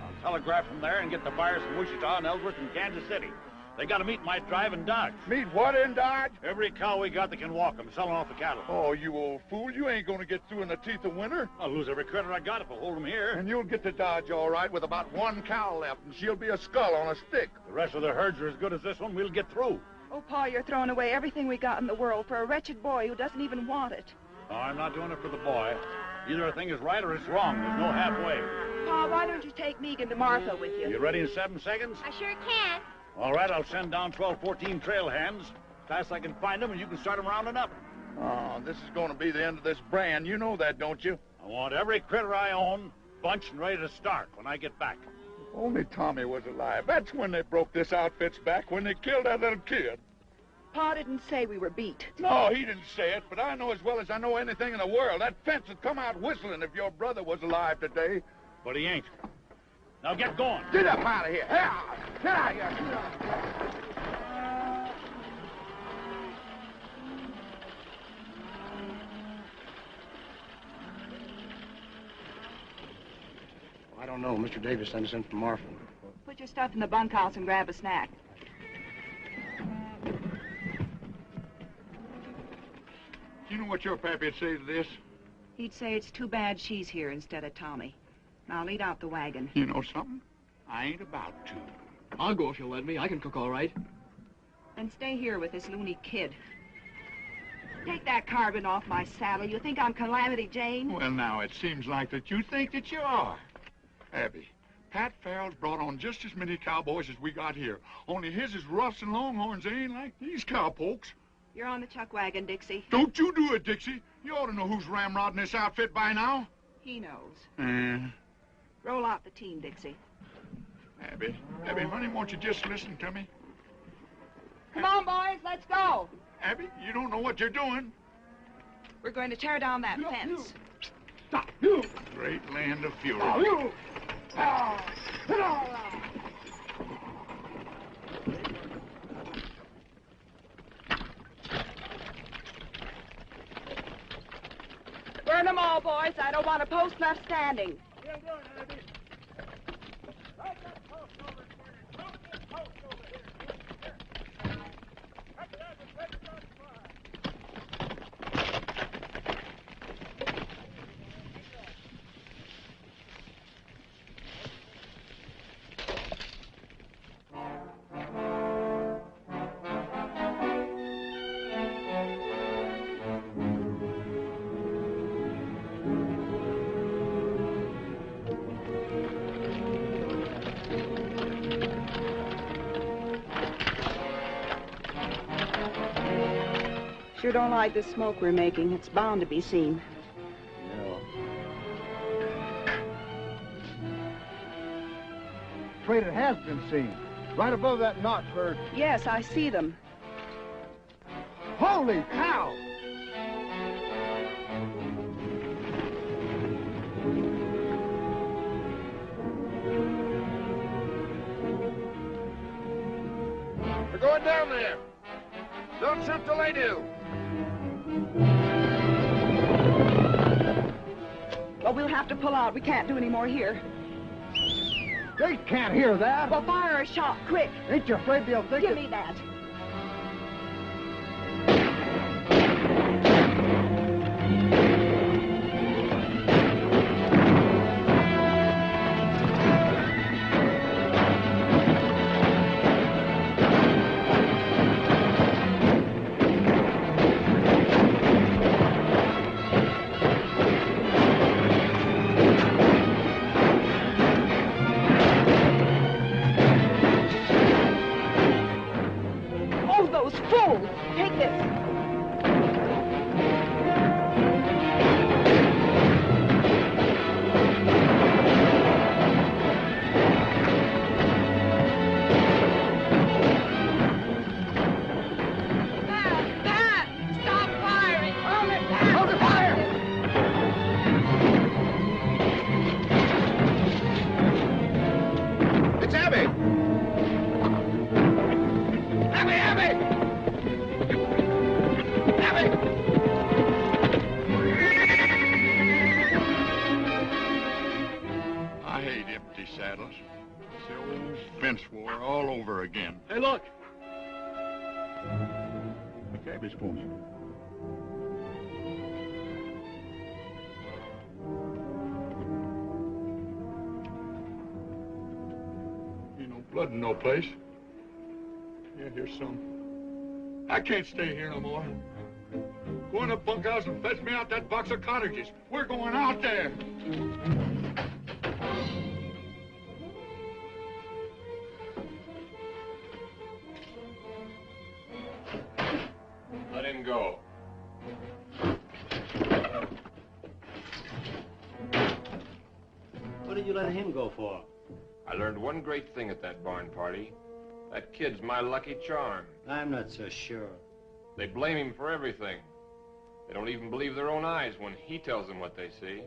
I'll telegraph from there and get the buyers from Wichita and Ellsworth and Kansas City. They got to meet my drive in Dodge. Meet what in Dodge? Every cow we got that can walk them, selling off the cattle. Oh, you old fool. You ain't gonna get through in the teeth of winter. I'll lose every critter I got if I hold them here. And you'll get to Dodge all right with about one cow left, and she'll be a skull on a stick. The rest of the herds are as good as this one. We'll get through. Oh, Pa, you're throwing away everything we got in the world for a wretched boy who doesn't even want it. No, I'm not doing it for the boy. Either a thing is right or it's wrong. There's no halfway. Pa, why don't you take Megan to Martha with you? You ready in 7 seconds? I sure can. All right, I'll send down 12, 14 trail hands. Fast I can find them, and you can start them rounding up. Oh, this is gonna be the end of this brand. You know that, don't you? I want every critter I own bunched and ready to start when I get back. If only Tommy was alive. That's when they broke this outfit's back, when they killed that little kid. Pa didn't say we were beat. No, he didn't say it, but I know as well as I know anything in the world. That fence would come out whistling if your brother was alive today. But he ain't. Now get going. Get up out of here. Get out of here. I don't know. Mr. Davis sent us in from Marfa. Put your stuff in the bunkhouse and grab a snack. You know what your pappy'd say to this? He'd say it's too bad she's here instead of Tommy. Now lead out the wagon. You know something? I ain't about to. I'll go if you'll let me. I can cook all right. And stay here with this loony kid. Take that carbon off my saddle. You think I'm Calamity Jane? Well, now, it seems like that you think that you are. Abby, Pat Farrell's brought on just as many cowboys as we got here. Only his is roughs and longhorns. They ain't like these cowpokes. You're on the chuck wagon, Dixie. Don't you do it, Dixie. You ought to know who's ramrodding this outfit by now. He knows. Roll out the team, Dixie. Abby, honey, won't you just listen to me? Come on, boys, let's go. Abby, you don't know what you're doing. We're going to tear down that fence. Stop, you! Great land of fury. Stop, you! Burn them all, boys. I don't want a post left standing. Sure don't like the smoke we're making. It's bound to be seen. Traitor has been seen. Right above that notch where... Yes, I see them. Holy cow! We're going down there. Don't shoot till they do. Well, we'll have to pull out. We can't do any more here. They can't hear that. Well, fire a shot, quick. Ain't you afraid they'll think Give me that. Blood in no place. Yeah, here's some. I can't stay here no more. Go in the bunkhouse and fetch me out that box of cartridges. We're going out there. Let him go. What did you let him go for? I learned one great thing at that barn party. That kid's my lucky charm. I'm not so sure. They blame him for everything. They don't even believe their own eyes when he tells them what they see.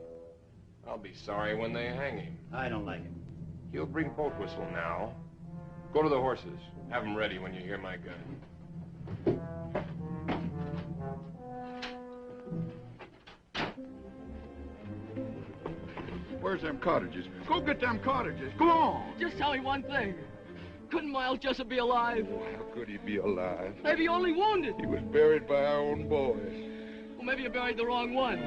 I'll be sorry when they hang him. I don't like him. He'll bring boat whistle now. Go to the horses. Have them ready when you hear my gun. Where's them cottages? Go get them cottages. Go on. Just tell me one thing. Couldn't Miles Jessup be alive? Oh, how could he be alive? Maybe only wounded. He was buried by our own boys. Well, maybe you buried the wrong one.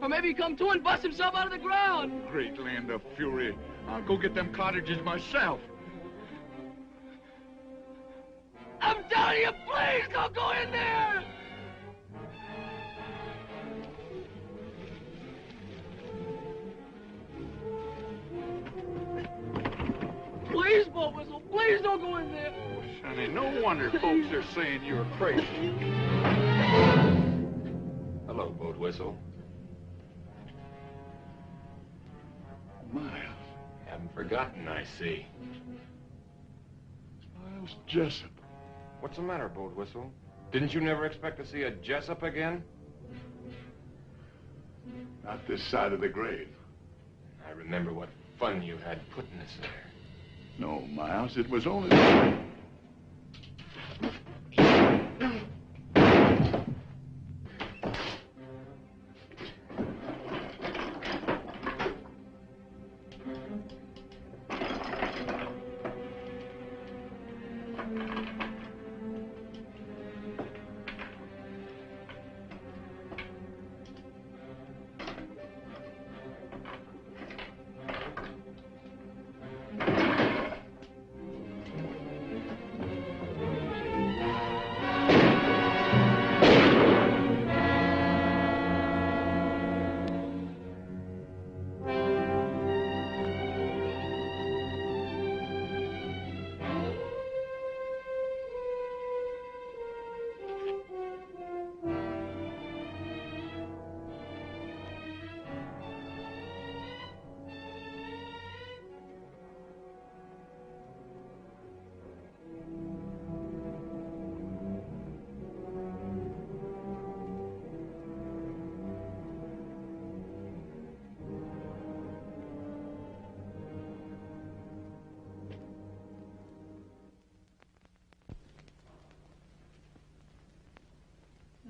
Or maybe he come to and bust himself out of the ground. Great land of fury. I'll go get them cottages myself. I'm telling you, please don't go in there! Please, Boat Whistle, please don't go in there. Oh, Sonny, no wonder folks are saying you're crazy. Hello, Boat Whistle. Miles. Haven't forgotten, I see. Miles Jessup. What's the matter, Boat Whistle? Didn't you never expect to see a Jessup again? Not this side of the grave. I remember what fun you had putting us there. No, Miles, it was only...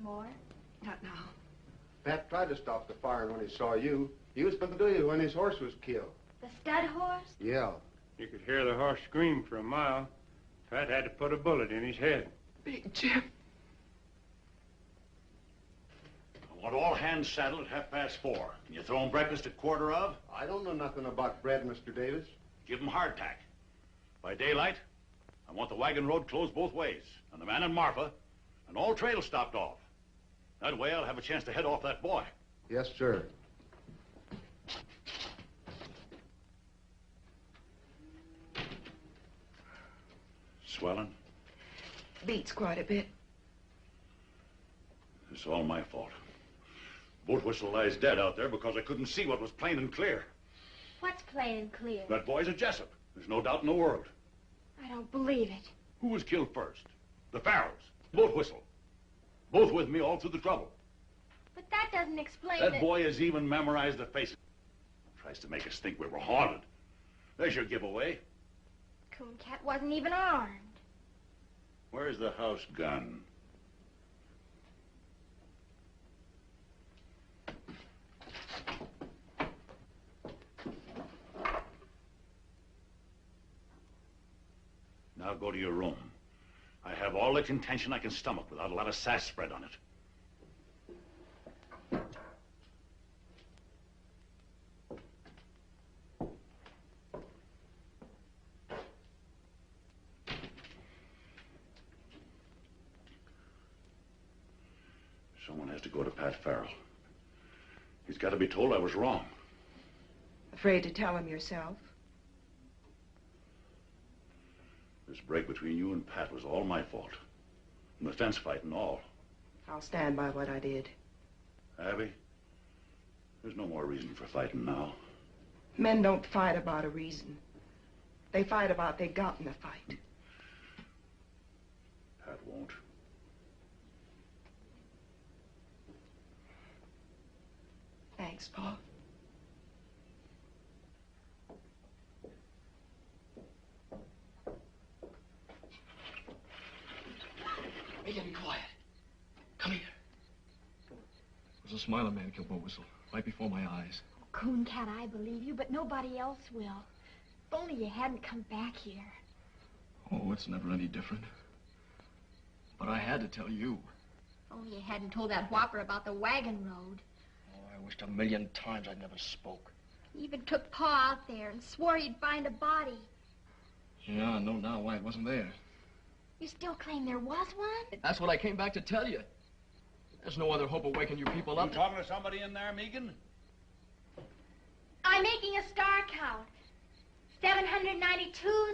more? Not now. Pat tried to stop the firing when he saw you. He was going to do you when his horse was killed. The stud horse? Yeah. You could hear the horse scream for a mile. Pat had to put a bullet in his head. Big Jim. I want all hands saddled at 4:30. You throwing breakfast at 1:15? I don't know nothing about bread, Mr. Davis. Give 'em hardtack. By daylight, I want the wagon road closed both ways, and the man and Marfa, and all trails stopped off. That way I'll have a chance to head off that boy. Yes, sir. Swelling? Beats quite a bit. It's all my fault. Boat whistle lies dead out there because I couldn't see what was plain and clear. What's plain and clear? That boy's a Jessup. There's no doubt in the world. I don't believe it. Who was killed first? The Farrells. Boat whistle. Both with me all through the trouble. But that doesn't explain That boy has even memorized the faces. Tries to make us think we were haunted. There's your giveaway. Cooncat wasn't even armed. Where's the house gun? Now go to your room. I have all the contention I can stomach without a lot of sass spread on it. Someone has to go to Pat Farrell. He's got to be told I was wrong. Afraid to tell him yourself? This break between you and Pat was all my fault. And the fence fight and all. I'll stand by what I did. Abby, there's no more reason for fighting now. Men don't fight about a reason. They fight about they got in the fight. Pat won't. Thanks, Paul. Megan, be quiet. Come here. It was a Smiler man killed Boat Whistle, right before my eyes. Cooncat, I believe you, but nobody else will. If only you hadn't come back here. Oh, it's never any different. But I had to tell you. If only you hadn't told that whopper about the wagon road. Oh, I wished a million times I'd never spoke. He even took Pa out there and swore he'd find a body. Yeah, I know now why it wasn't there. You still claim there was one? That's what I came back to tell you. There's no other hope of waking you people up. You talking to somebody in there, Megan? I'm making a star count. 792,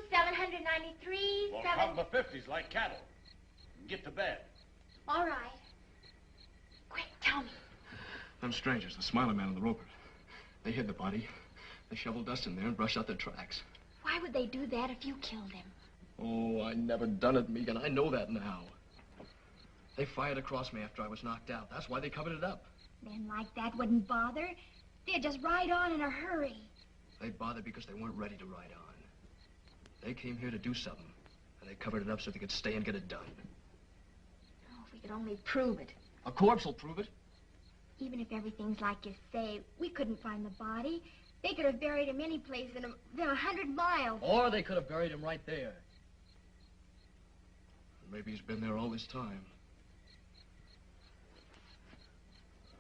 793, Well, count the 50s like cattle. And get to bed. All right. Quick, tell me. Them strangers, the Smiler man and the roper, they hid the body. They shoveled dust in there and brushed out their tracks. Why would they do that if you killed him? Oh, I never done it, Megan. I know that now. They fired across me after I was knocked out. That's why they covered it up. Men like that wouldn't bother. They'd just ride on in a hurry. They bothered because they weren't ready to ride on. They came here to do something, and they covered it up so they could stay and get it done. Oh, if we could only prove it. A corpse will prove it. Even if everything's like you say, we couldn't find the body. They could have buried him any place within 100 miles. Or they could have buried him right there. Maybe he's been there all this time.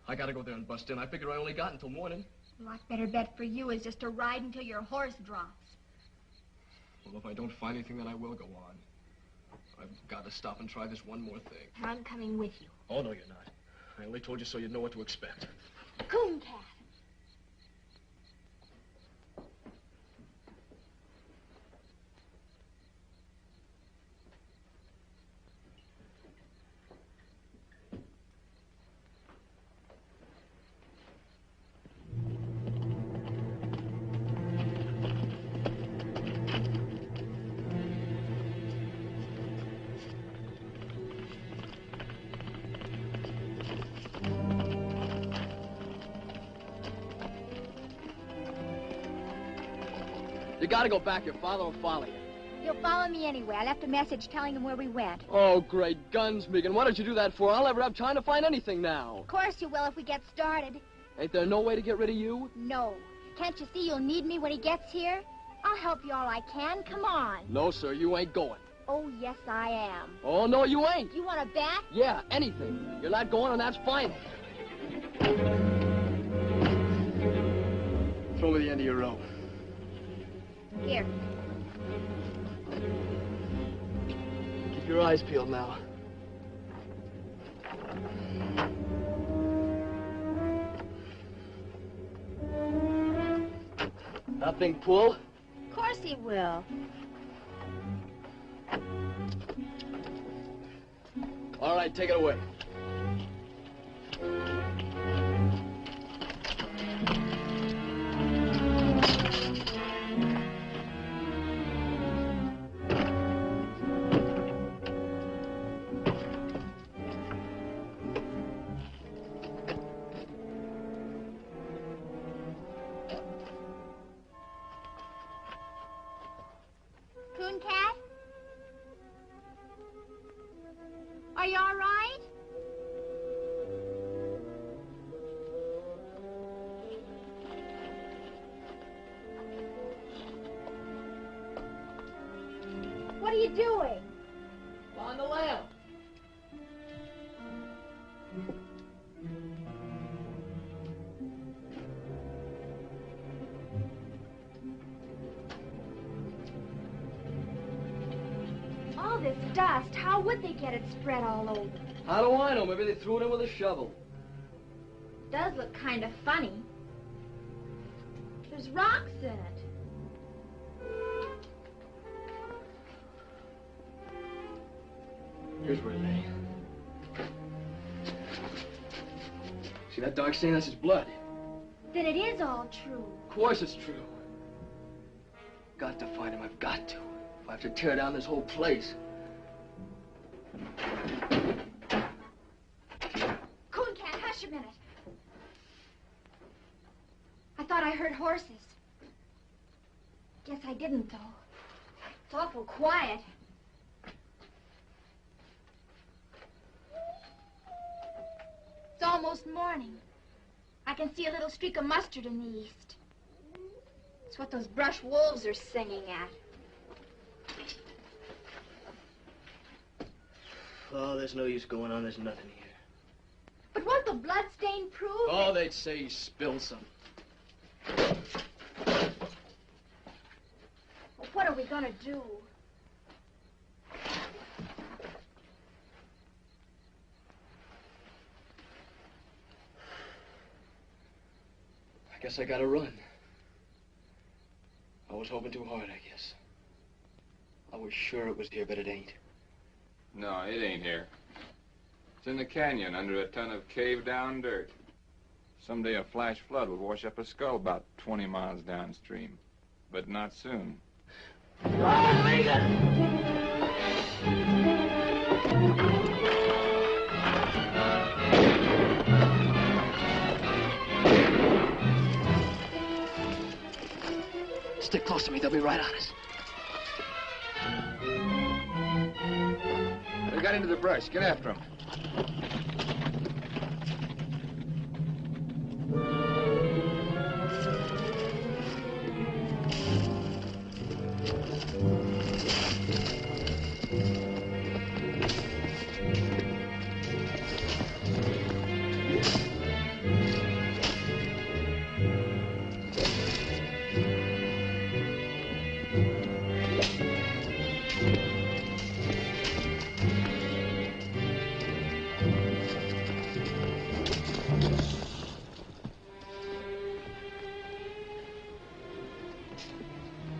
I gotta go there and bust in. I figure I only got until morning. A lot better bet for you is just to ride until your horse drops. Well, if I don't find anything, then I will go on. I've got to stop and try this one more thing. I'm coming with you. Oh, no, you're not. I only told you so you'd know what to expect. Cooncat. You gotta go back. Your father will follow you. He'll follow me anyway. I left a message telling him where we went. Oh, great guns, Megan. What did you do that for? I'll never have time to find anything now. Of course you will if we get started. Ain't there no way to get rid of you? No. Can't you see you'll need me when he gets here? I'll help you all I can. Come on. No, sir, you ain't going. Oh, yes, I am. Oh, no, you ain't. You want to bet? Yeah, anything. You're not going, and that's fine. Throw me the end of your rope. Here. Keep your eyes peeled now. Nothing pull? Of course he will. All right, take it away. Cooncat? Are you all right? What are you doing? On the lamp. All this dust, how would they get it spread all over? How do I know? Maybe they threw it in with a shovel. Does look kind of funny. There's rocks in it. Here's where it lay. See that dark stain? That's his blood. Then it is all true. Of course it's true. Got to find him. I've got to. If I have to tear down this whole place. Cooncat, hush a minute. I thought I heard horses. Guess I didn't, though. It's awful quiet. It's almost morning. I can see a little streak of mustard in the east. It's what those brush wolves are singing at. Oh, there's no use going on. There's nothing here. But won't the blood stain prove Oh, they'd say he spilled some. Well, what are we gonna do? I guess I gotta run. I was hoping too hard, I guess. I was sure it was here, but it ain't. No, it ain't here. It's in the canyon under a ton of caved-down dirt. Someday a flash flood will wash up a skull about 20 miles downstream. But not soon. Stick close to me. They'll be right on us. They got into the brush. Get after them.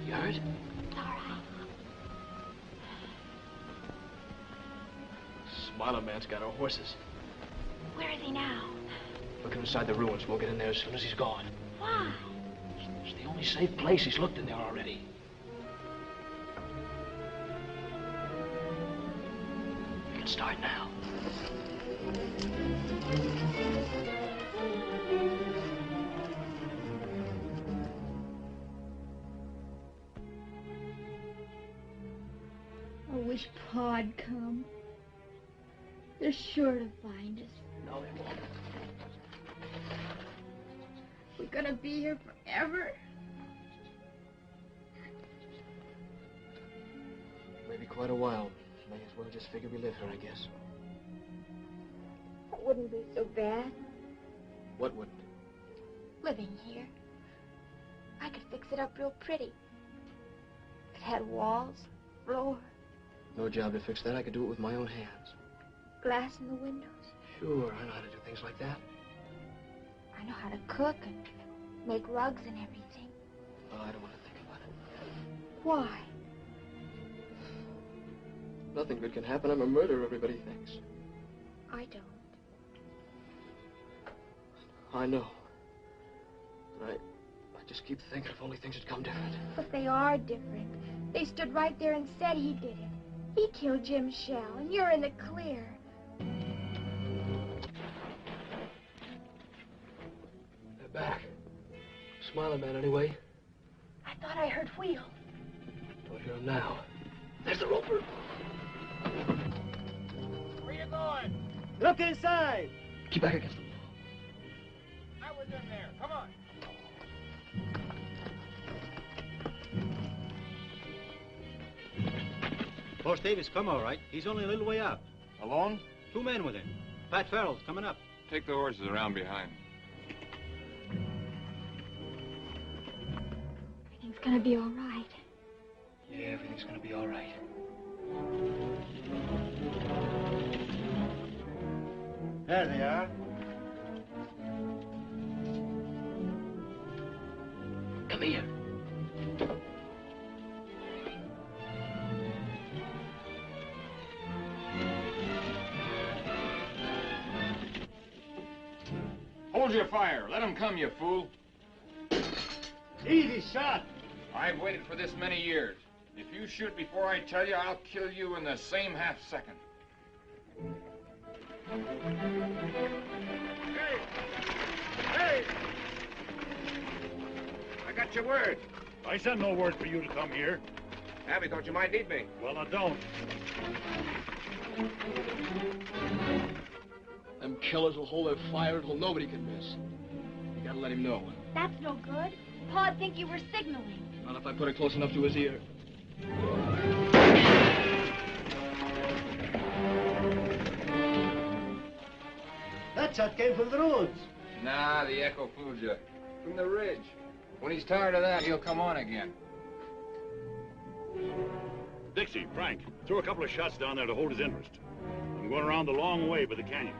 You heard? All right. Smiler man's got our horses. Where is he now? Looking inside the ruins. We'll get in there as soon as he's gone. Why? It's the only safe place. He's looked in there already. We can start now. wish Pa'd come. They're sure to find us. No, they won't. We're gonna be here forever. Maybe quite a while. May as well just figure we live here, I guess. It wouldn't be so bad What wouldn't? living here. I could fix it up real pretty. It had walls, floor, No job to fix that. I could do it with my own hands. glass in the windows. Sure, I know how to do things like that. I know how to cook and make rugs and everything. Oh, I don't want to think about it. Why? Nothing good can happen. I'm a murderer, everybody thinks. I don't. I know. But I just keep thinking if only things had come different. But they are different. They stood right there and said he did it. He killed Jim Shell, and you're in the clear. They're back. Smiling man, anyway. I thought I heard wheels. Don't hear him now. There's the roper. Where you going? Look inside. Keep back against the wall. I was in there. Come on. Horse Davis come all right. He's only a little way out. Alone? 2 men with him. Pat Farrell's coming up. Take the horses around behind. Everything's gonna be all right. Yeah, everything's gonna be all right. There they are. Come here. Hold your fire. Let him come, you fool. Easy shot. I've waited for this many years. If you shoot before I tell you, I'll kill you in the same half second. Hey! Hey! I got your word. I sent no word for you to come here. Abby thought you might need me. Well, I don't. Them killers will hold their fire until nobody can miss. You gotta let him know. That's no good. Pa'd think you were signaling. Not if I put it close enough to his ear. That shot came from the roads. Nah, the echo fooled you. From the ridge. When he's tired of that, he'll come on again. Dixie, Frank, throw a couple of shots down there to hold his interest. I'm going around the long way by the canyon.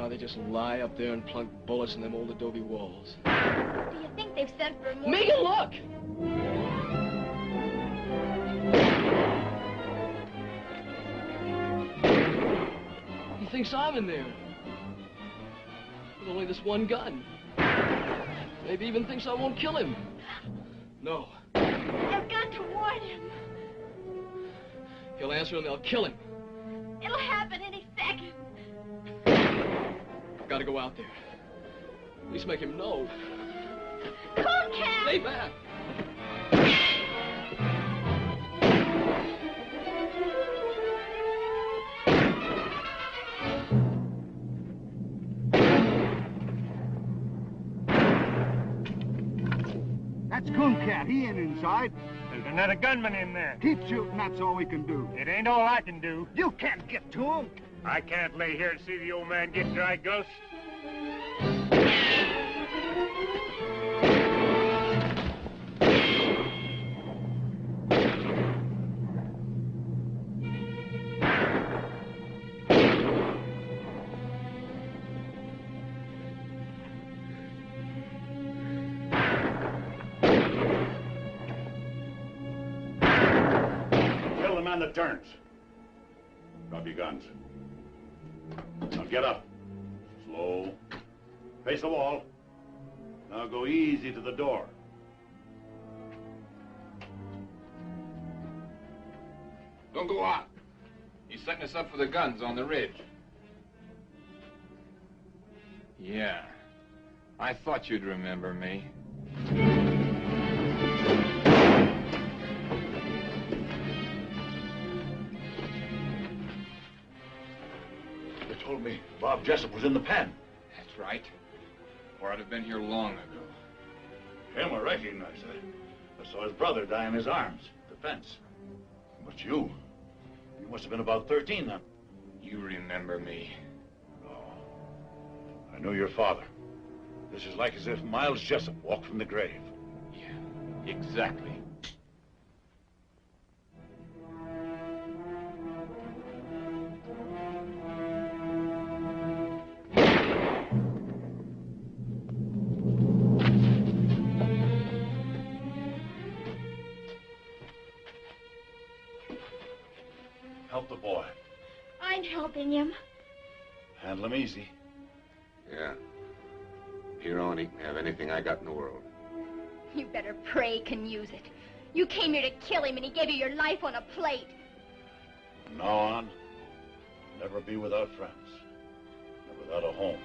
They just lie up there and plunk bullets in them old adobe walls. Do you think they've sent for more? Megan, look! He thinks I'm in there. With only this one gun. Maybe even thinks I won't kill him. No. I've got to warn him. He'll answer and they'll kill him. It'll happen any second. I've got to go out there. At least make him know. Cooncat! Stay back! That's Cooncat. He ain't inside. There's another gunman in there. Keep shooting. That's all we can do. It ain't all I can do. You can't get to him. I can't lay here and see the old man get dry ghost. man that turns. Drop your guns. Now get up. Slow. Face the wall. Now go easy to the door. Don't go out. He's setting us up for the guns on the ridge. Yeah. I thought you'd remember me. They told me Bob Jessup was in the pen. That's right. Or I'd have been here long ago. Him I recognize. I saw his brother die in his arms. The fence. But you must have been about 13 then. You remember me. I knew your father. This is like as if Miles Jessup walked from the grave. Yeah, exactly. Help the boy. I'm helping him. Handle him easy. Yeah. Here on, he can have anything I got in the world. You better pray can use it. You came here to kill him and he gave you your life on a plate. From now on, never be without friends. Or without a home.